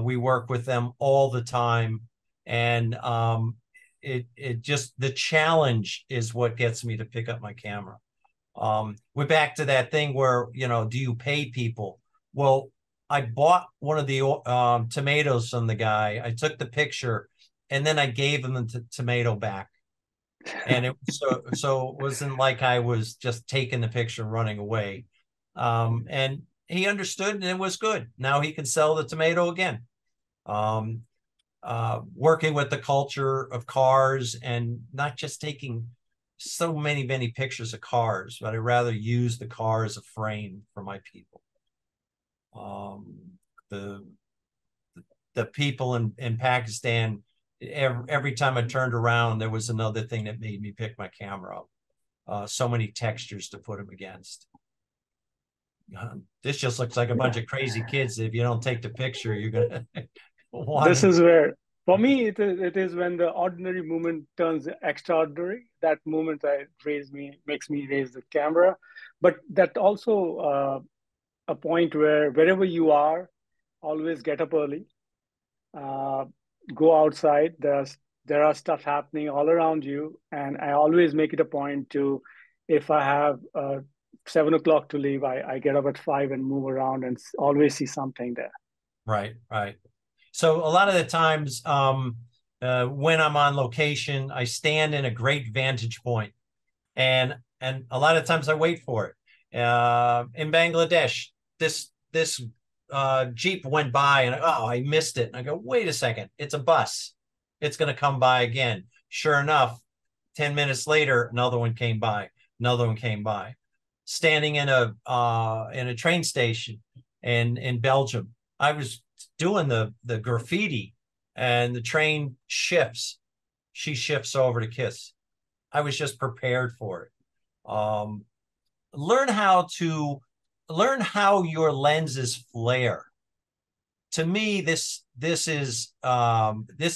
we work with them all the time, and it just, the challenge is what gets me to pick up my camera. We're back to that thing where, do you pay people? Well, I bought one of the tomatoes from the guy. I took the picture, and then I gave him the tomato back. And so it wasn't like I was just taking the picture and running away. And he understood, and it was good. Now he can sell the tomato again. Working with the culture of cars, and not just taking so many pictures of cars, but I'd rather use the car as a frame for my people. The people in Pakistan, every time I turned around, there was another thing that made me pick my camera up. So many textures to put them against. This just looks like a bunch of crazy kids. If you don't take the picture, you're gonna This is where, for me, it is when the ordinary moment turns extraordinary. That moment makes me raise the camera. But that also a point where wherever you are, always get up early, go outside. There are stuff happening all around you, and I always make it a point to, if I have 7 o'clock to leave, I get up at 5 and move around and always see something there. Right. So a lot of the times when I'm on location, I stand in a great vantage point, and a lot of times I wait for it. In Bangladesh, this Jeep went by, and I missed it. And I go, wait a second, it's a bus. It's going to come by again. Sure enough, 10 minutes later, another one came by. Standing in a train station in Belgium, I was doing the graffiti, and the train shifts. She shifts over to Kiss. I was just prepared for it. Learn how your lenses flare. To me, this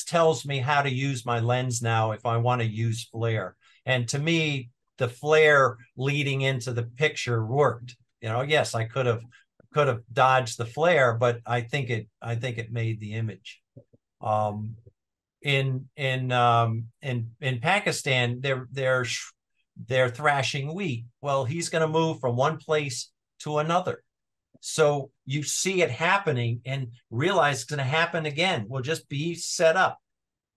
tells me how to use my lens now if I want to use flare. And to me, the flare leading into the picture worked. Yes, I could have dodged the flare, but I think it made the image. In Pakistan, they're thrashing wheat. Well, he's going to move from one place to another. So you see it happening and realize it's going to happen again. Well, just be set up.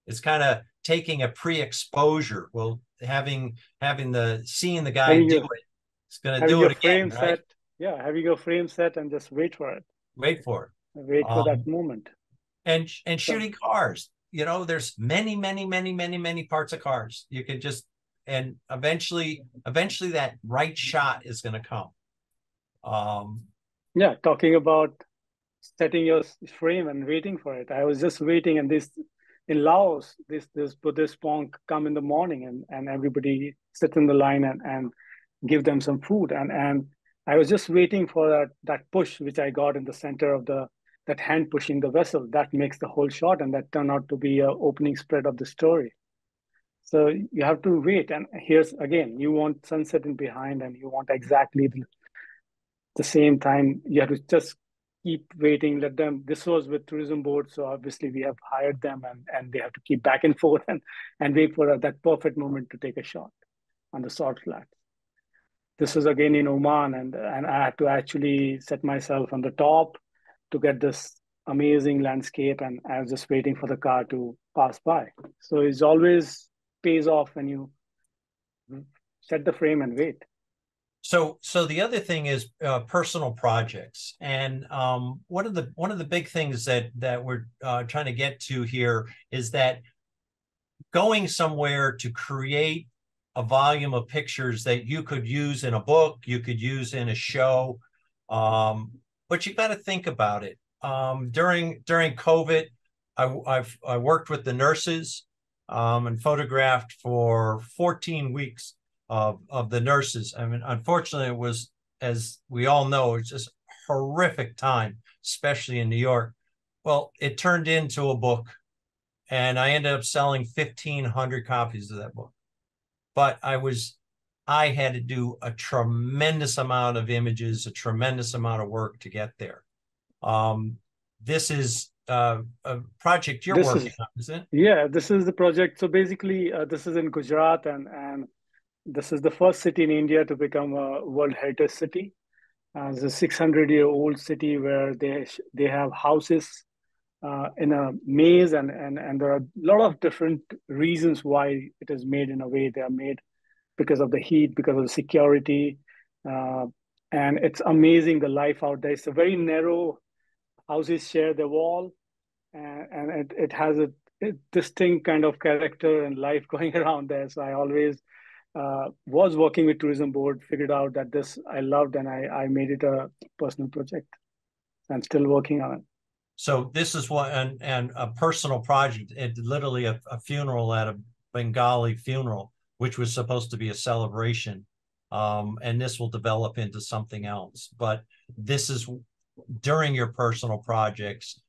It's kind of taking a pre-exposure. Well, seeing the guy do it. It's going to do it again, right? Yeah, having your frame set and just wait for it. Wait for that moment. And shooting cars. There's many parts of cars. You can just, and eventually that right shot is going to come. Yeah, talking about setting your frame and waiting for it. I was just waiting, and in Laos, this Buddhist monk come in the morning, and everybody sit in the line and give them some food. And I was just waiting for that push, which I got in the center of that hand pushing the vessel. That makes the whole shot, and that turned out to be an opening spread of the story. So you have to wait. And here's again, you want sunset in behind, and you want exactly the same time. You have to just keep waiting, let them. This was with tourism board, so obviously we have hired them, and they have to keep back and forth and wait for that perfect moment to take a shot on the salt flat. This was again in Oman, and I had to actually set myself on the top to get this amazing landscape, and I was just waiting for the car to pass by. So it always pays off when you set the frame and wait. So the other thing is personal projects, and one of the big things that we're trying to get to here is that going somewhere to create a volume of pictures that you could use in a book, you could use in a show, but you got to think about it. During COVID, I worked with the nurses and photographed for 14 weeks of the nurses. I mean, unfortunately, it was, as we all know, it's just horrific time, especially in New York. Well, it turned into a book, and I ended up selling 1,500 copies of that book. But I had to do a tremendous amount of images, a tremendous amount of work to get there. This is a project you're working on, isn't it? Yeah, this is the project. So basically, this is in Gujarat, and this is the first city in India to become a World Heritage City. It's a 600-year-old city where they have houses in a maze, and there are a lot of different reasons why it is made in a way they are made, because of the heat, because of the security, uh, and it's amazing the life out there. It's a very narrow houses share the wall, and it has a distinct kind of character and life going around there. So I always was working with tourism board, figured out that this I loved, and I made it a personal project. I'm still working on it. So this is what, and a personal project. It literally a funeral at a Bengali funeral, which was supposed to be a celebration, and this will develop into something else. But this is during your personal projects,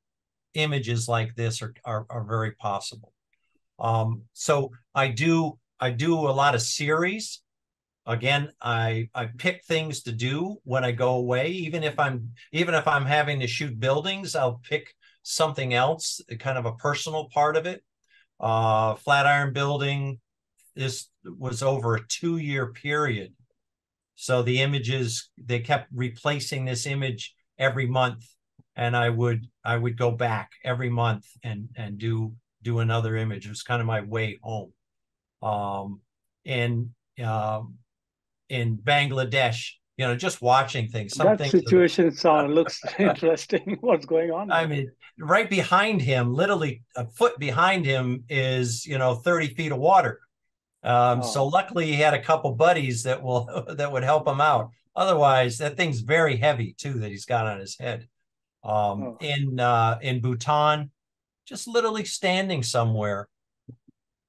images like this are very possible. So I do a lot of series. Again, I pick things to do when I go away. Even if I'm having to shoot buildings, I'll pick something else, kind of a personal part of it. Flatiron Building, this was over a 2-year period. So the images, they kept replacing this image every month, and I would go back every month and do another image. It was kind of my way home. In Bangladesh, just watching things. That situation looks interesting. What's going on there? I mean, right behind him, literally a foot behind him is 30 feet of water. So luckily he had a couple buddies that would help him out. Otherwise, that thing's very heavy too that he's got on his head. In Bhutan, just literally standing somewhere,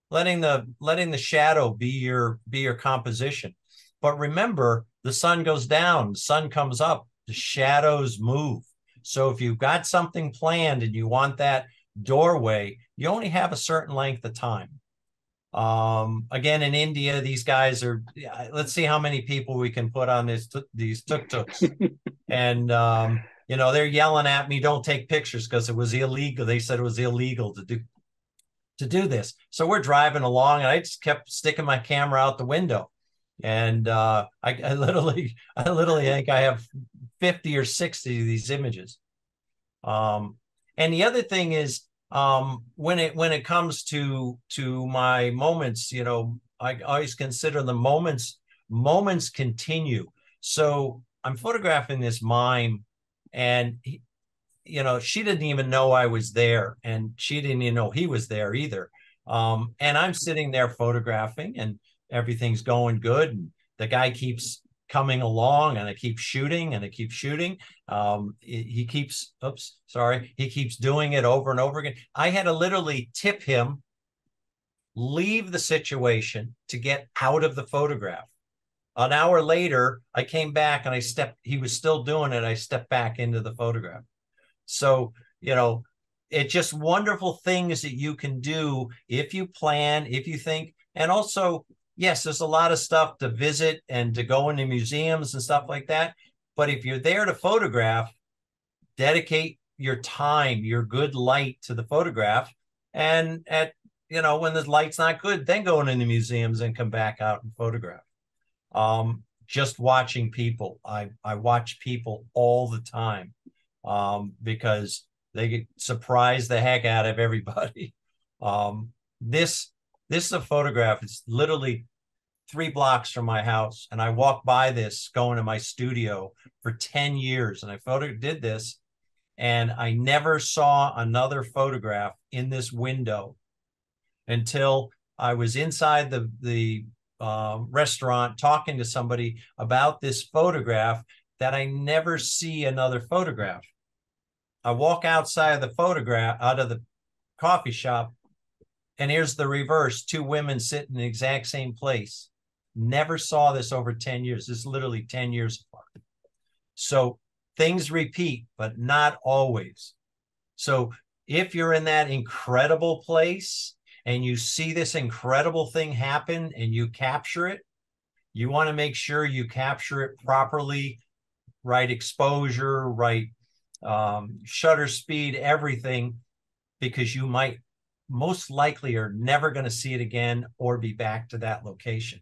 letting the shadow be your composition. But remember, the sun goes down, the sun comes up, the shadows move. So if you've got something planned and you want that doorway, you only have a certain length of time. Again, in India, these guys are, let's see how many people we can put on these tuk-tuks. And, they're yelling at me, don't take pictures, because it was illegal. They said it was illegal to do this. So we're driving along, and I just kept sticking my camera out the window. And I literally think I have 50 or 60 of these images. And the other thing is, when it comes to my moments, I always consider the moments continue. So I'm photographing this mime, and she didn't even know I was there, and she didn't even know he was there either. And I'm sitting there photographing, and everything's going good, and the guy keeps coming along, and I keep shooting, and I keep shooting. He keeps doing it over and over again. I had to literally tip him, leave the situation to get out of the photograph. An hour later, I came back, and he was still doing it. I stepped back into the photograph. So, it's just wonderful things that you can do if you plan, if you think, and also, yes, there's a lot of stuff to visit and to go into museums and stuff like that. But if you're there to photograph, dedicate your time, your good light to the photograph. And when the light's not good, then go into the museums and come back out and photograph. Just watching people. I watch people all the time because they surprise the heck out of everybody. This is a photograph. It's literally 3 blocks from my house. And I walked by this going to my studio for 10 years. And I did this, and I never saw another photograph in this window until I was inside the restaurant talking to somebody about this photograph that I never see another photograph. I walk outside of the coffee shop, and here's the reverse. 2 women sit in the exact same place. Never saw this over 10 years. This is literally 10 years apart. So things repeat, but not always. So if you're in that incredible place and you see this incredible thing happen and you capture it, you want to make sure you capture it properly, right exposure, right shutter speed, everything, because you might most likely are never going to see it again or be back to that location.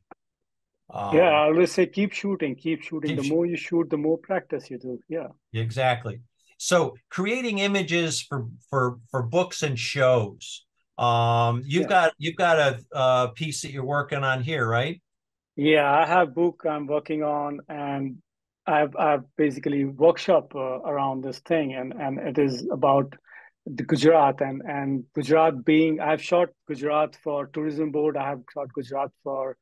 Yeah, I always say keep shooting, keep shooting. The Keep more you shoot, the more practice you do. Yeah. Exactly. So creating images for books and shows. You've Yeah. got a piece that you're working on here, right? Yeah, I have book I'm working on, and I've basically workshop around this thing, and it is about the Gujarat and Gujarat being. I've shot Gujarat for Tourism Board. I have shot Gujarat for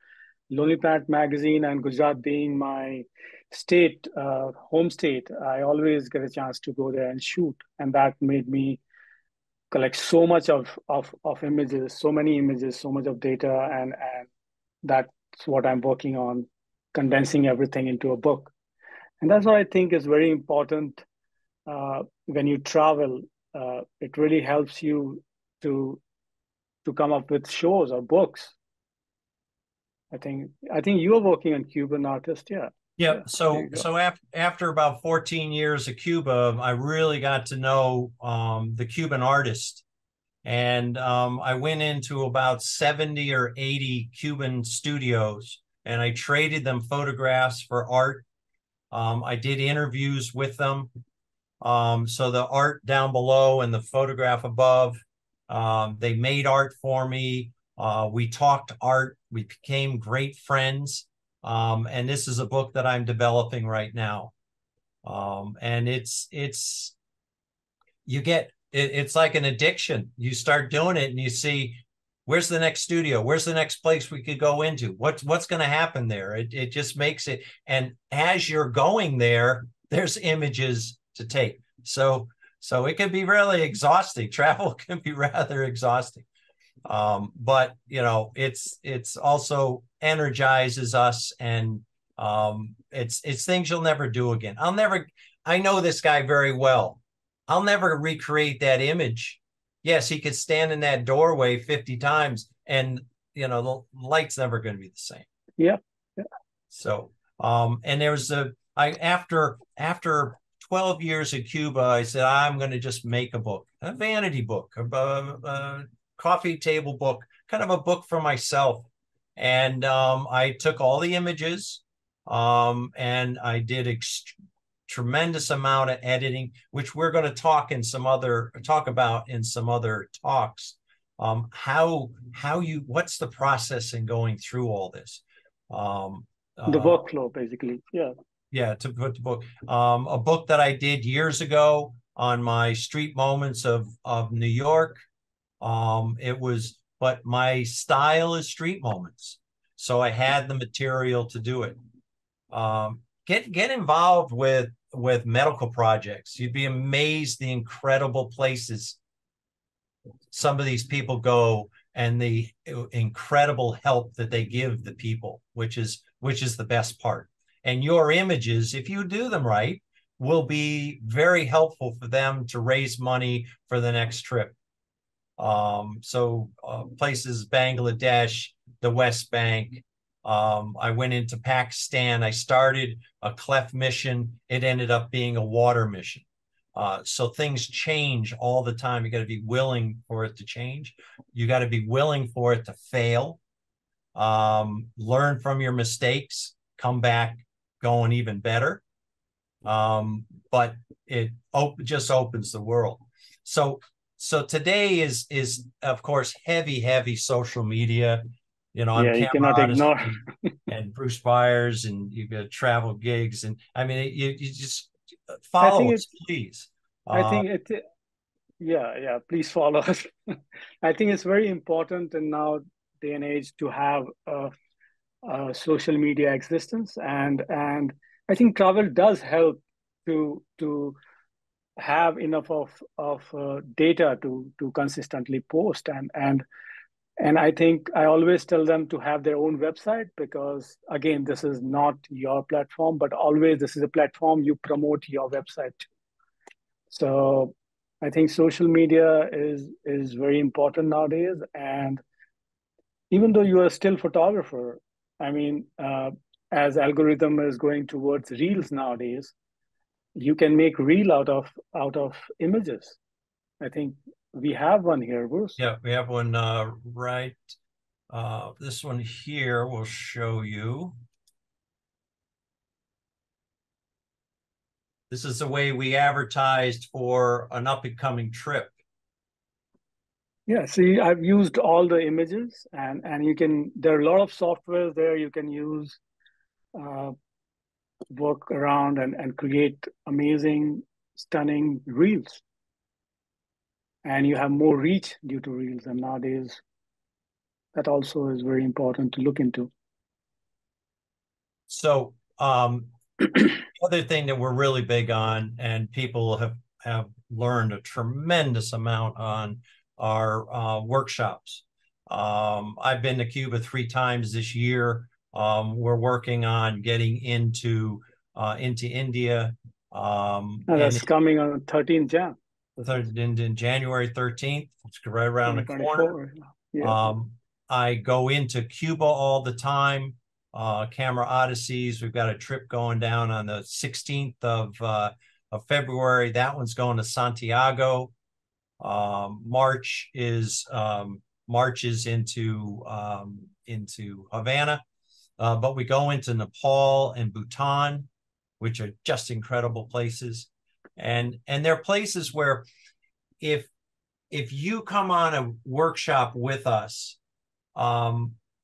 Lonely Planet magazine, and Gujarat being my state, home state. I always get a chance to go there and shoot, and that made me collect so much of images, so many images, so much of data, and that's what I'm working on, condensing everything into a book. And that's what I think is very important when you travel. It really helps you to come up with shows or books. I think you are working on Cuban artist, yeah. Yep. Yeah, there So you go. after about 14 years of Cuba, I really got to know the Cuban artist. And I went into about 70 or 80 Cuban studios and I traded them photographs for art. I did interviews with them. So the art down below and the photograph above, they made art for me. We talked art. We became great friends. And this is a book that I'm developing right now. And it's like an addiction. You start doing it and you see, where's the next studio? Where's the next place we could go into? What's going to happen there? It just makes it. And as you're going there, there's images to take. So it can be really exhausting. Travel can be rather exhausting. But it's also energizes us, and it's things you'll never do again. I know this guy very well. I'll never recreate that image. Yes, he could stand in that doorway 50 times and the light's never going to be the same. Yeah. Yeah. So and there was after 12 years in Cuba, I said, I'm going to just make a vanity book, a coffee table book, kind of a book for myself. And I took all the images and I did tremendous amount of editing, which we're going to talk about in some other talks. What's the process in going through all this? The workflow, basically. Yeah. Yeah, to put the book, a book that I did years ago on my street moments of New York. But my style is street moments. So I had the material to do it. Get involved with medical projects. You'd be amazed the incredible places some of these people go and the incredible help that they give the people, which is the best part. And your images, if you do them right, will be very helpful for them to raise money for the next trip. Places, Bangladesh, the West Bank. I went into Pakistan. I started a cleft mission. It ended up being a water mission. So things change all the time. You got to be willing for it to change. You got to be willing for it to fail. Learn from your mistakes, come back going even better. But it just opens the world. So today is of course heavy social media. I'm you Camera cannot Artist ignore. and Bruce Byers, and you've got travel gigs, and I mean you just I follow think us, please. I think it. Yeah. Please follow us. I think it's very important in now day and age to have a social media existence, and I think travel does help to have enough of data to consistently post, and And I think I always tell them to have their own website because, again, this is not your platform, but always this is a platform you promote your website. So I think social media is very important nowadays. And even though you are still photographer, I mean, as algorithm is going towards reels nowadays, you can make reel out of images. I think we have one here, Bruce. Yeah, we have one right. This one here will show you. This is the way we advertised for an up-and-coming trip. Yeah, see, I've used all the images, and you can. There are a lot of softwares there you can use, uh, work around and create amazing, stunning reels. And you have more reach due to reels. And nowadays, that also is very important to look into. So other thing that we're really big on, and people have learned a tremendous amount on, are workshops. I've been to Cuba 3 times this year. We're working on getting into India. That's coming on 13th Jan. In January 13th, it's right around the corner. Yeah. I go into Cuba all the time. Camera Odysseys. We've got a trip going down on the 16th of February. That one's going to Santiago. March is into Havana, but we go into Nepal and Bhutan, which are just incredible places, and they're places where if you come on a workshop with us,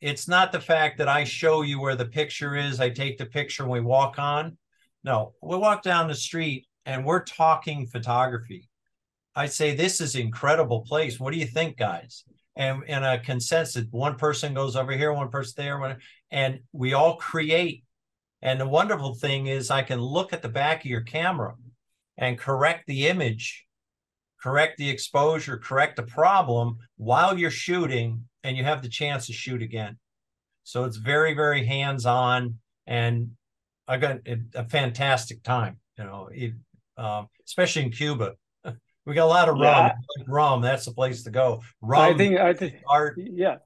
it's not the fact that I show you where the picture is, I take the picture and we walk on. No, we walk down the street and we're talking photography. I say, this is an incredible place. What do you think, guys? And a consensus, one person goes over here, one person there, and we all create. And the wonderful thing is I can look at the back of your camera and correct the image, correct the exposure, correct the problem while you're shooting, and you have the chance to shoot again. So it's very, very hands-on, and I got a fantastic time, especially in Cuba. We got a lot of rum. Yeah. Like rum, that's the place to go. Rum, I think art. Yeah.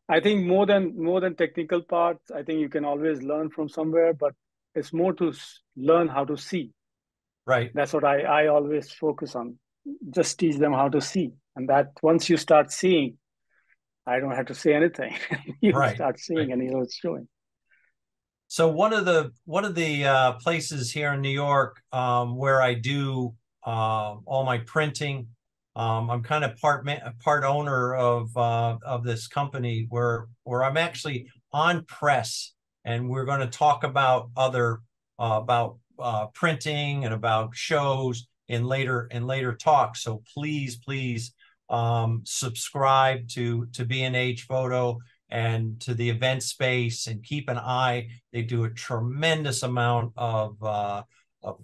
I think more than technical parts, I think you can always learn from somewhere, but it's more to learn how to see. Right. That's what I always focus on. Just teach them how to see. And that once you start seeing, I don't have to say anything. You start seeing, and it's showing. So one of the places here in New York where I do all my printing, I'm kind of part owner of this company where I'm actually on press, and we're going to talk about about printing and about shows in later talks. So please subscribe to B&H Photo and to the event space, and keep an eye. They do a tremendous amount of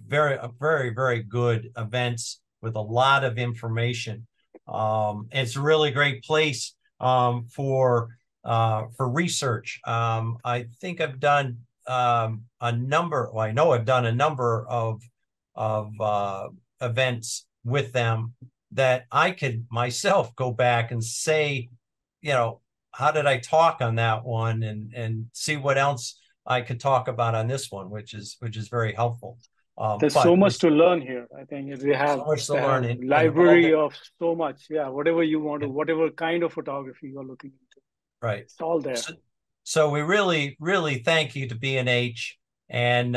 very, very good events with a lot of information. It's a really great place for research. I think I've done a number. Well, I know I've done a number of events with them that I could myself go back and say, how did I talk on that one, and see what else I could talk about on this one, which is very helpful. There's so much to learn here. I think we have so much to learn. Library of so much. Yeah, whatever you want to, whatever kind of photography you're looking into. Right. It's all there. So we really, really thank you to B&H. And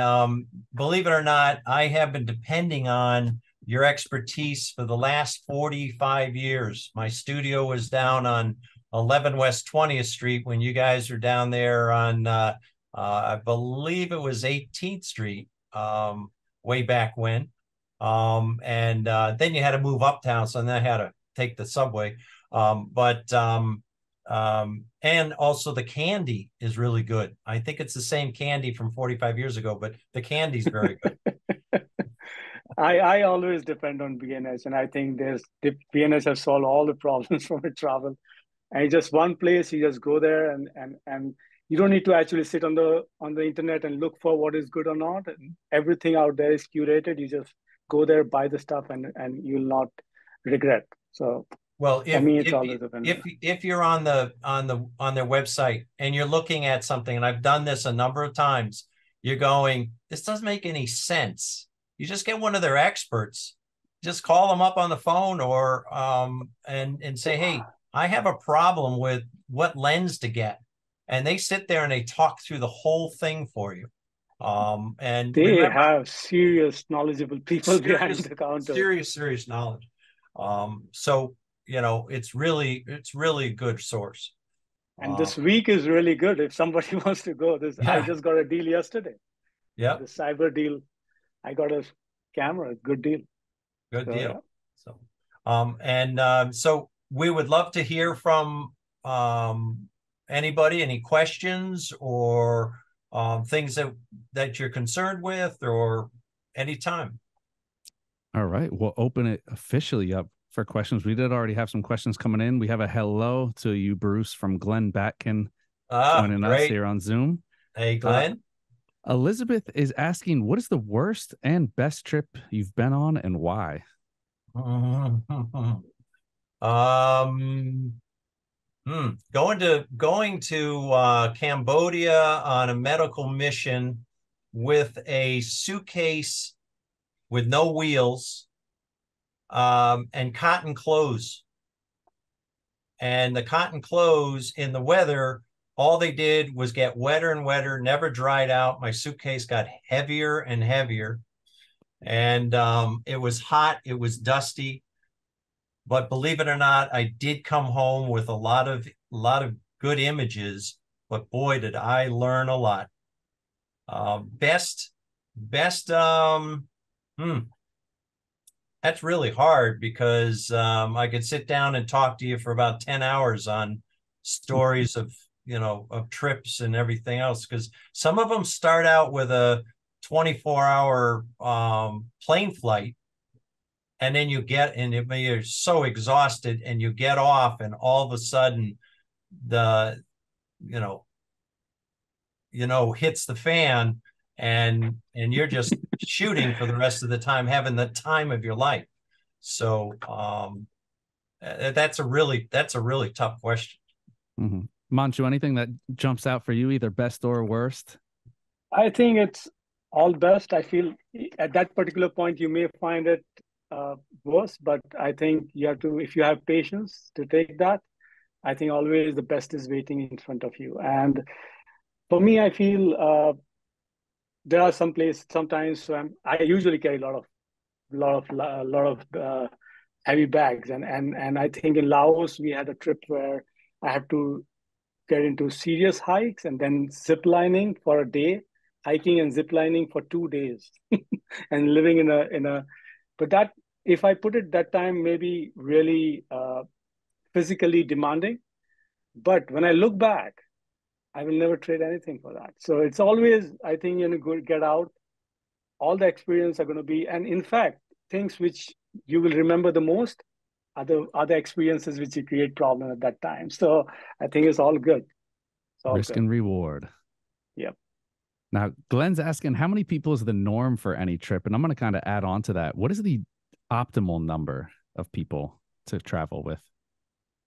believe it or not, I have been depending on your expertise for the last 45 years. My studio was down on 11 West 20th Street when you guys are down there on, I believe it was 18th Street, way back when. And then you had to move uptown, so then I had to take the subway. And also the candy is really good. I think it's the same candy from 45 years ago, but the candy's very good. I always depend on B&H, and I think B&H has solved all the problems for my travel. and it's just one place. You just go there, and you don't need to actually sit on the internet and look for what is good or not. Everything out there is curated. You just go there, buy the stuff, and you'll not regret. So Well, for me, it's always a win-win. if you're on their website and you're looking at something, and I've done this a number of times, you're going, this doesn't make any sense. You just get one of their experts, just call them up on the phone, or and say, hey, I have a problem with what lens to get, and they sit there and they talk through the whole thing for you. And They remember, have serious, knowledgeable people behind the counter. Serious knowledge. So it's really a good source. And this week is really good if somebody wants to go. I just got a deal yesterday. Yeah, the cyber deal. I got a camera. Good deal. Good deal. Yeah. So we would love to hear from anybody, any questions or things that you're concerned with, or anytime. All right, we'll open it officially up for questions. We did already have some questions coming in. We have a hello to you, Bruce, from Glenn Batkin joining us here on Zoom. Hey, Glenn. Elizabeth is asking, what is the worst and best trip you've been on, and why? Going to Cambodia on a medical mission with a suitcase with no wheels, and cotton clothes. And the cotton clothes in the weather, all they did was get wetter and wetter, never dried out. My suitcase got heavier and heavier. And it was hot, it was dusty. But believe it or not, I did come home with a lot of good images. But boy, did I learn a lot. Best, that's really hard, because I could sit down and talk to you for about 10 hours on stories of trips and everything else, because some of them start out with a 24-hour plane flight, and then you're so exhausted, and you get off, and all of a sudden the hits the fan, and you're just shooting for the rest of the time, having the time of your life. So that's a really tough question. Mm-hmm. Himanshu, anything that jumps out for you, either best or worst? I think it's all best. I feel at that particular point you may find it worse, but I think you have to, if you have patience to take that, I think always the best is waiting in front of you. And for me, I feel there are some places sometimes I usually carry a lot of heavy bags, and I think in Laos we had a trip where I have to get into serious hikes and then zip lining for a day, hiking and zip lining for 2 days, and living in a. But that, if I put it that time, maybe really physically demanding. But when I look back, I will never trade anything for that. So it's always, I think, get out. All the experience are going to be, and in fact, things which you will remember the most are the other experiences which you create problem at that time. So I think it's all good. It's all Risk good. and reward. Yep. Now, Glenn's asking, how many people is the norm for any trip? And I'm going to kind of add on to that. What is the optimal number of people to travel with?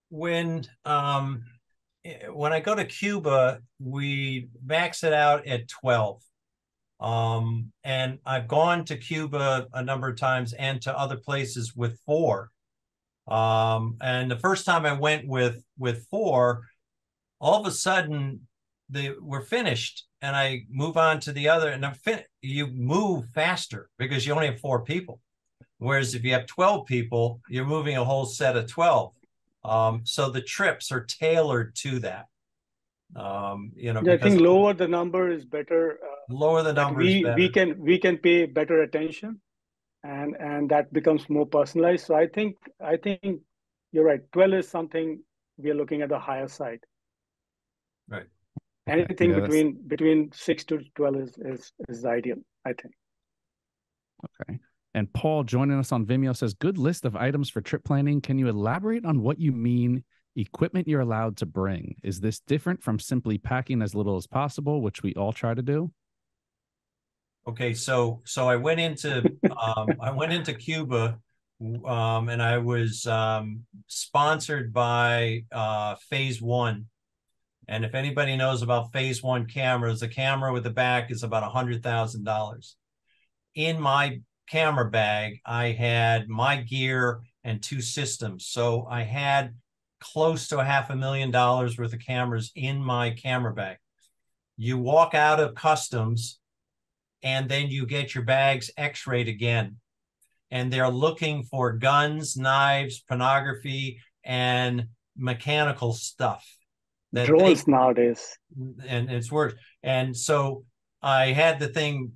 When I go to Cuba, we max it out at 12. And I've gone to Cuba a number of times, and to other places with 4. And the first time I went with 4, all of a sudden we're finished, and I move on to the other, and you move faster because you only have 4 people. Whereas if you have 12 people, you're moving a whole set of 12. So the trips are tailored to that. I think lower the number is better. Lower the number is better. We can pay better attention, and that becomes more personalized. So I think you're right. 12 is something we are looking at the higher side. Right. Anything between 6 to 12 is ideal, I think. Okay. And Paul joining us on Vimeo says, good list of items for trip planning. Can you elaborate on what you mean equipment you're allowed to bring. Is this different from simply packing as little as possible, which we all try to do? Okay, so I went into Cuba, and I was sponsored by Phase One. And if anybody knows about Phase One cameras, the camera with the back is about $100,000. In my camera bag, I had my gear and 2 systems. So I had close to $500,000 worth of cameras in my camera bag. You walk out of customs and then you get your bags x-rayed again. And they're looking for guns, knives, pornography, and mechanical stuff. Drones nowadays. And it's worse. And so I had the thing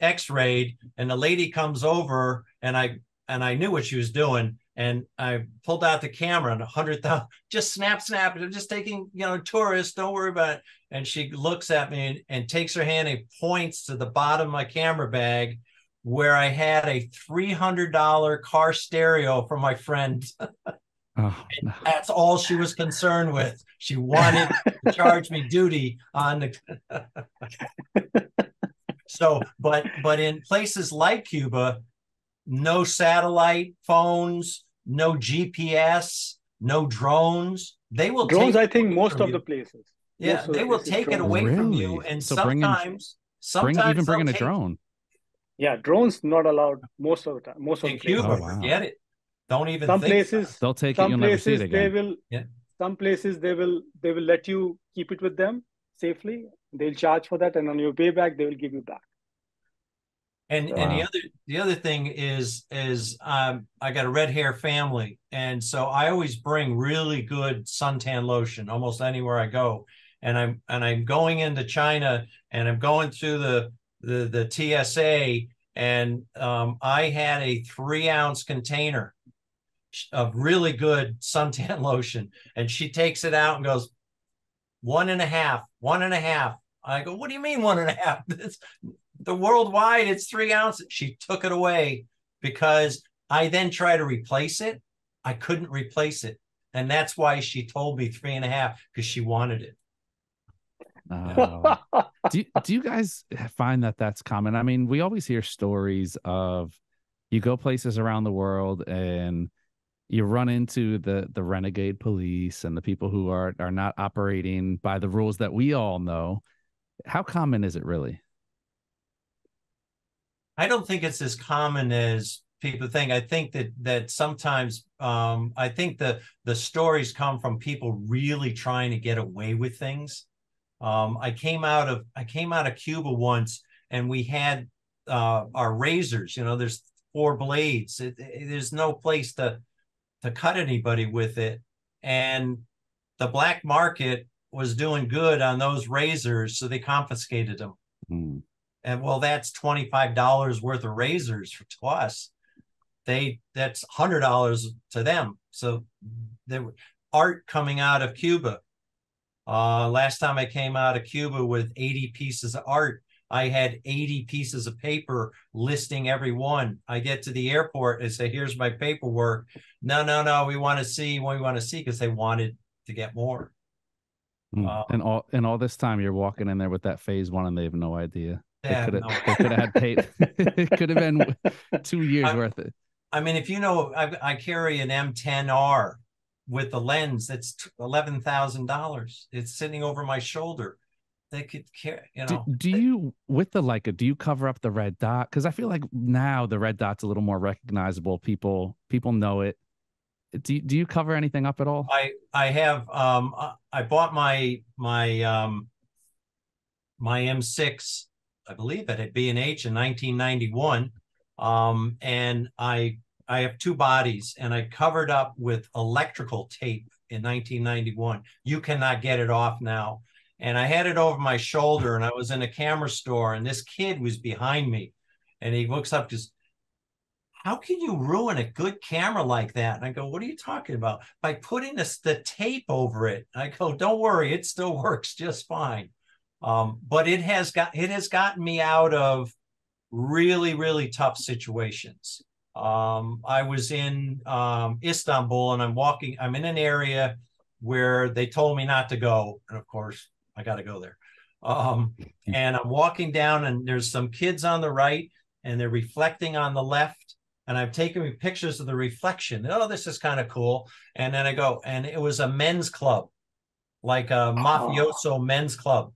x-rayed, and the lady comes over, and I knew what she was doing, and I pulled out the camera, and 100,000, just snap, I'm just taking, tourists, don't worry about it. And she looks at me and takes her hand and points to the bottom of my camera bag where I had a $300 car stereo from my friend. Oh, no. That's all she was concerned with. She wanted to charge me duty on the. So, but in places like Cuba, no satellite phones, no GPS, no drones. They will drones. Take I think most of the places. Yeah, they will take it away from you, and So sometimes bringing a drone. Yeah, drones not allowed most of the time. Most of in the Cuba, Oh, wow. forget it. Don't even some think places They'll take it. some You'll never see it places again. they will Yeah. Some places they will let you keep it with them safely. They'll charge for that, and on your way back they will give you back. And Wow. the other thing is I got a red hair family, and so I always bring really good suntan lotion almost anywhere I go. And I'm going into China, and I'm going through the TSA, and I had a 3-ounce container of really good suntan lotion, and she takes it out and goes, 1.5, 1.5. I go, what do you mean 1.5? The worldwide, it's 3 ounces. She took it away because I then try to replace it. I couldn't replace it. And that's why she told me 3.5, because she wanted it. Do you guys find that that's common? I mean, we always hear stories of you go places around the world and you run into the renegade police and the people who are not operating by the rules that we all know. How common is it really? I don't think it's as common as people think. I think that sometimes I think the stories come from people really trying to get away with things. I came out of Cuba once, and we had our razors. There's 4 blades. There's no place to cut anybody with it, and the black market was doing good on those razors, so they confiscated them. Mm. And well, that's $25 worth of razors to us. That's $100 to them. So there was art coming out of Cuba. Last time I came out of Cuba with 80 pieces of art, I had 80 pieces of paper listing every one. I get to the airport and say, here's my paperwork. No, we want to see because they wanted to get more. And all this time you're walking in there with that Phase One and they have no idea. They could have had paid. It could have been 2 years worth of it. I mean, if I carry an M10R with the lens that's $11,000. It's sitting over my shoulder. They could carry, Do you with the Leica? Do you cover up the red dot? Because I feel like now the red dot's a little more recognizable. People know it. Do you cover anything up at all? I have. I bought my M6. I believe at B&H in 1991, and I have 2 bodies, and I covered up with electrical tape in 1991. You cannot get it off now. And I had it over my shoulder, and I was in a camera store, and this kid was behind me, and he looks up, goes, how can you ruin a good camera like that? And I go, what are you talking about? By putting the tape over it. I go, don't worry, it still works just fine. But it has gotten me out of really, really tough situations. I was in Istanbul, and I'm in an area where they told me not to go. And of course, I got to go there. And I'm walking down, and there's some kids on the right, and they're reflecting on the left. And I've taken pictures of the reflection. Oh, this is kind of cool. And then I go, and it was a men's club, like a mafioso men's club.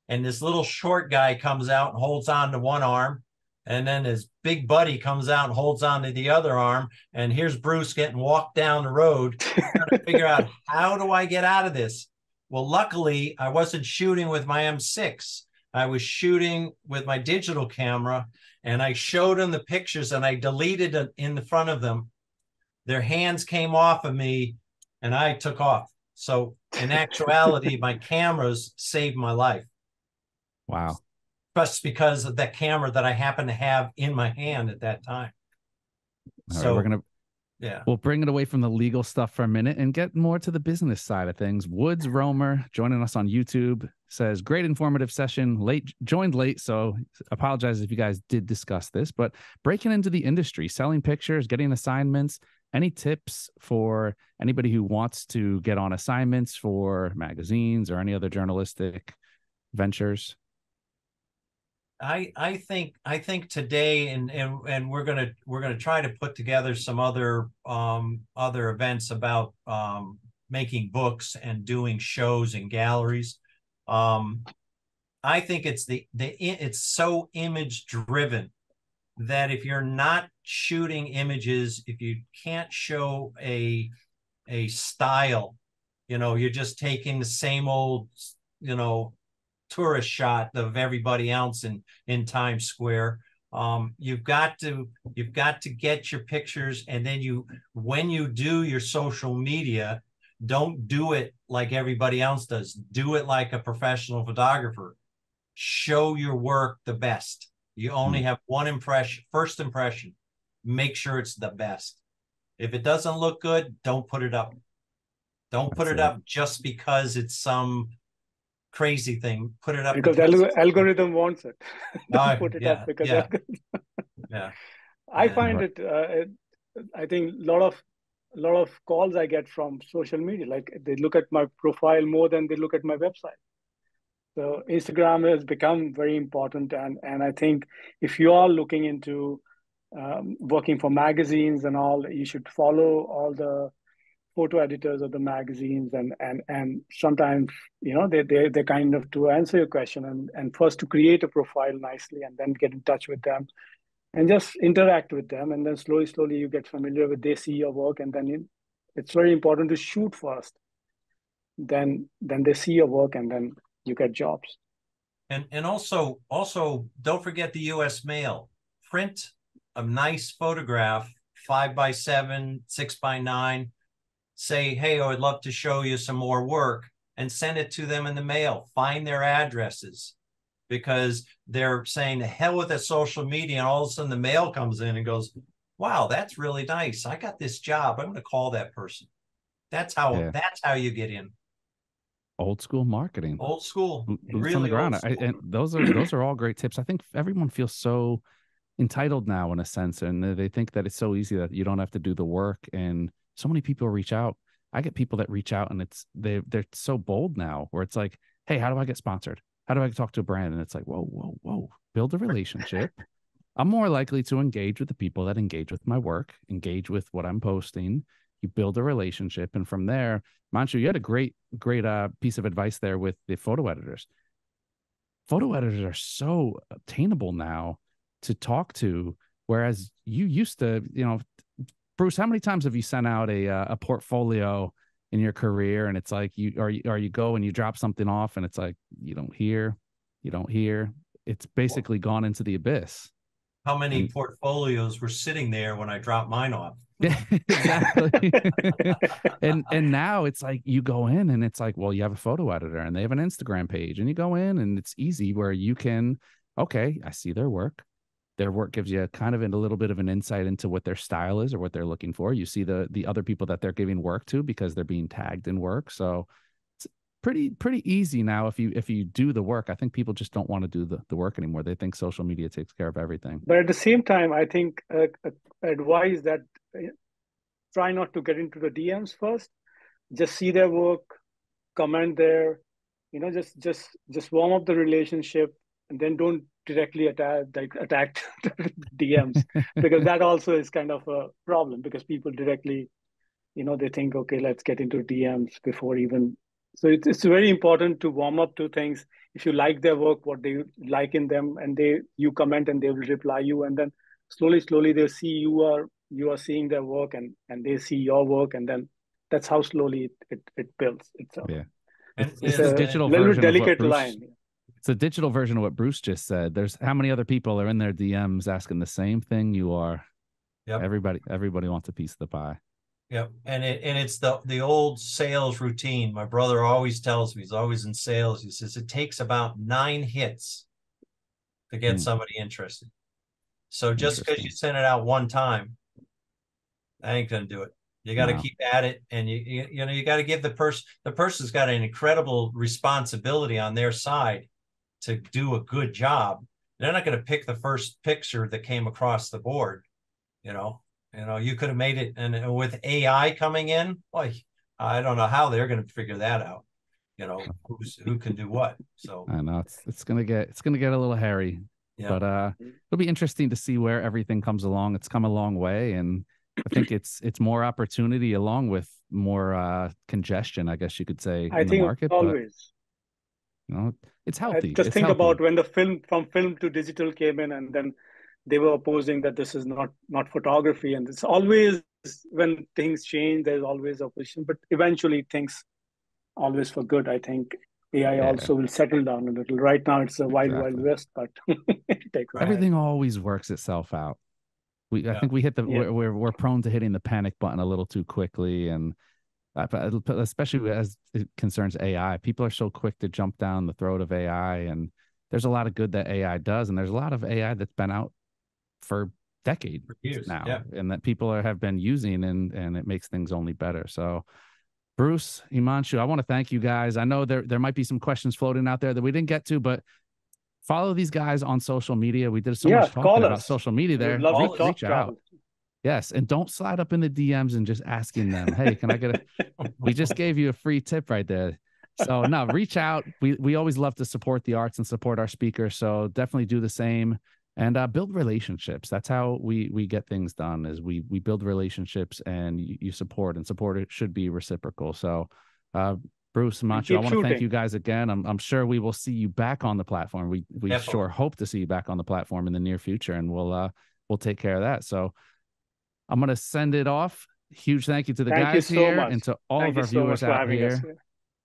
And this little short guy comes out and holds on to one arm. And then his big buddy comes out and holds on to the other arm. And here's Bruce getting walked down the road, trying to figure out, how do I get out of this? Well, luckily, I wasn't shooting with my M6. I was shooting with my digital camera, and I showed them the pictures, and I deleted it in the front of them. Their hands came off of me, and I took off. So in actuality, my cameras saved my life. Wow. Just because of that camera that I happened to have in my hand at that time. All right, we're going to, we'll bring it away from the legal stuff for a minute and get more to the business side of things. Woods Romer joining us on YouTube says, great informative session, joined late. So apologize if you guys did discuss this, but breaking into the industry, selling pictures, getting assignments, any tips for anybody who wants to get on assignments for magazines or any other journalistic ventures? I think today, and we're gonna try to put together some other events about making books and doing shows in galleries. I think it's so image driven that if you're not shooting images, if you can't show a style, you're just taking the same old, tourist shot of everybody else in Times Square. You've got to get your pictures, and then when you do your social media, don't do it like everybody else does. Do it like a professional photographer. Show your work the best. You only have one first impression. Make sure it's the best. If it doesn't look good, don't put it up. Don't put it up just because it's some crazy thing. Put it up because the algorithm wants it. Don't put it up because I find it. I think a lot of calls I get from social media, like they look at my profile more than they look at my website. So Instagram has become very important, and I think if you are looking into working for magazines and all, you should follow all the photo editors of the magazines, and sometimes they kind of, to answer your question, and first to create a profile nicely, and then get in touch with them and just interact with them, and then slowly you get familiar with, they see your work, and then it's very important to shoot first, then they see your work, and then you get jobs. And also don't forget the US mail. Print a nice photograph, 5x7, 6x9. Say, hey, I would love to show you some more work, and send it to them in the mail. Find their addresses, because they're saying, the hell with that social media, and all of a sudden the mail comes in and goes, wow, that's really nice. I got this job. I'm going to call that person. That's how you get in. Old school marketing. Old school. Boots really on the ground. And those are all great tips. I think everyone feels so entitled now, in a sense, and they think that it's so easy that you don't have to do the work, and so many people reach out. I get people that reach out, and they're so bold now, where it's like, hey, how do I get sponsored? How do I talk to a brand? And it's like, whoa, build a relationship. I'm more likely to engage with the people that engage with my work, engage with what I'm posting. You build a relationship, and from there, Himanshu, you had a great piece of advice there with the photo editors. Photo editors are so obtainable now to talk to, whereas you used to, Bruce, how many times have you sent out a portfolio in your career, and it's like you go and you drop something off, and it's like you don't hear. It's basically gone into the abyss. How many portfolios were sitting there when I dropped mine off? Yeah, exactly. and now it's like you go in, and it's like, well, you have a photo editor, and they have an Instagram page, and you go in, and it's easy where you can, okay, I see their work. Their work gives you kind of a little bit of an insight into what their style is or what they're looking for. You see the other people that they're giving work to because they're being tagged in work. So it's pretty easy now if you do the work. I think people just don't want to do the work anymore. They think social media takes care of everything. But at the same time, I think advise that try not to get into the DMs first. Just see their work, comment there, just warm up the relationship, and then don't directly attack DMs, because that also is kind of a problem, because people directly, they think, okay, let's get into DMs before even. So it's very important to warm up to things. If you like their work, what they like in them, and you comment and they will reply you, and then slowly they'll see you are seeing their work, and they see your work, and then that's how slowly it builds itself. Yeah. It's a digital little version delicate line. It's a digital version of what Bruce just said. There's how many other people are in their DMs asking the same thing you are. Yep. Everybody wants a piece of the pie. Yep. And it's the old sales routine. My brother always tells me, he's always in sales. He says it takes about 9 hits to get somebody interested. So just because you send it out one time, I ain't gonna do it. You got to keep at it, and you got to give the person's got an incredible responsibility on their side to do a good job. They're not going to pick the first picture that came across the board. You could have made it, and with AI coming in, boy, I don't know how they're going to figure that out. Who can do what. So I know it's gonna get a little hairy, but it'll be interesting to see where everything comes along. It's come a long way, and I think it's more opportunity along with more congestion, I guess you could say, in the market. Always. But, it's healthy. Just think about when the from film to digital came in, and then they were opposing that this is not photography. And it's always, when things change, there's always opposition. But eventually things always for good. I think AI also will settle down a little. Right now it's a wild west, but everything always works itself out. I think we hit we're prone to hitting the panic button a little too quickly, and especially as it concerns AI, people are so quick to jump down the throat of AI, and there's a lot of good that AI does, and there's a lot of AI that's been out for decades now, and that people have been using, and it makes things only better. So, Bruce, Himanshu, I want to thank you guys. I know there might be some questions floating out there that we didn't get to, but follow these guys on social media. We did so much talking about social media there. Reach out. Yes. And don't slide up in the DMs and just asking them, hey, can I get we just gave you a free tip right there. So no, reach out. We always love to support the arts and support our speakers. So definitely do the same, and build relationships. That's how we get things done, is we build relationships, and you support, and support it should be reciprocal. So, Bruce, Himanshu, I want to thank you guys again. I'm sure we will see you back on the platform. We sure hope to see you back on the platform in the near future, and we'll take care of that. So I'm going to send it off. Huge thank you to the guys here, and to all of our viewers out here.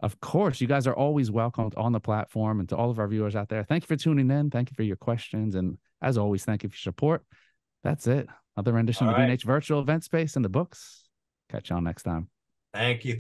Of course, you guys are always welcomed on the platform, and to all of our viewers out there, thank you for tuning in. Thank you for your questions. And as always, thank you for your support. That's it. Another rendition of the VNH Virtual Event Space in the books. Catch y'all next time. Thank you.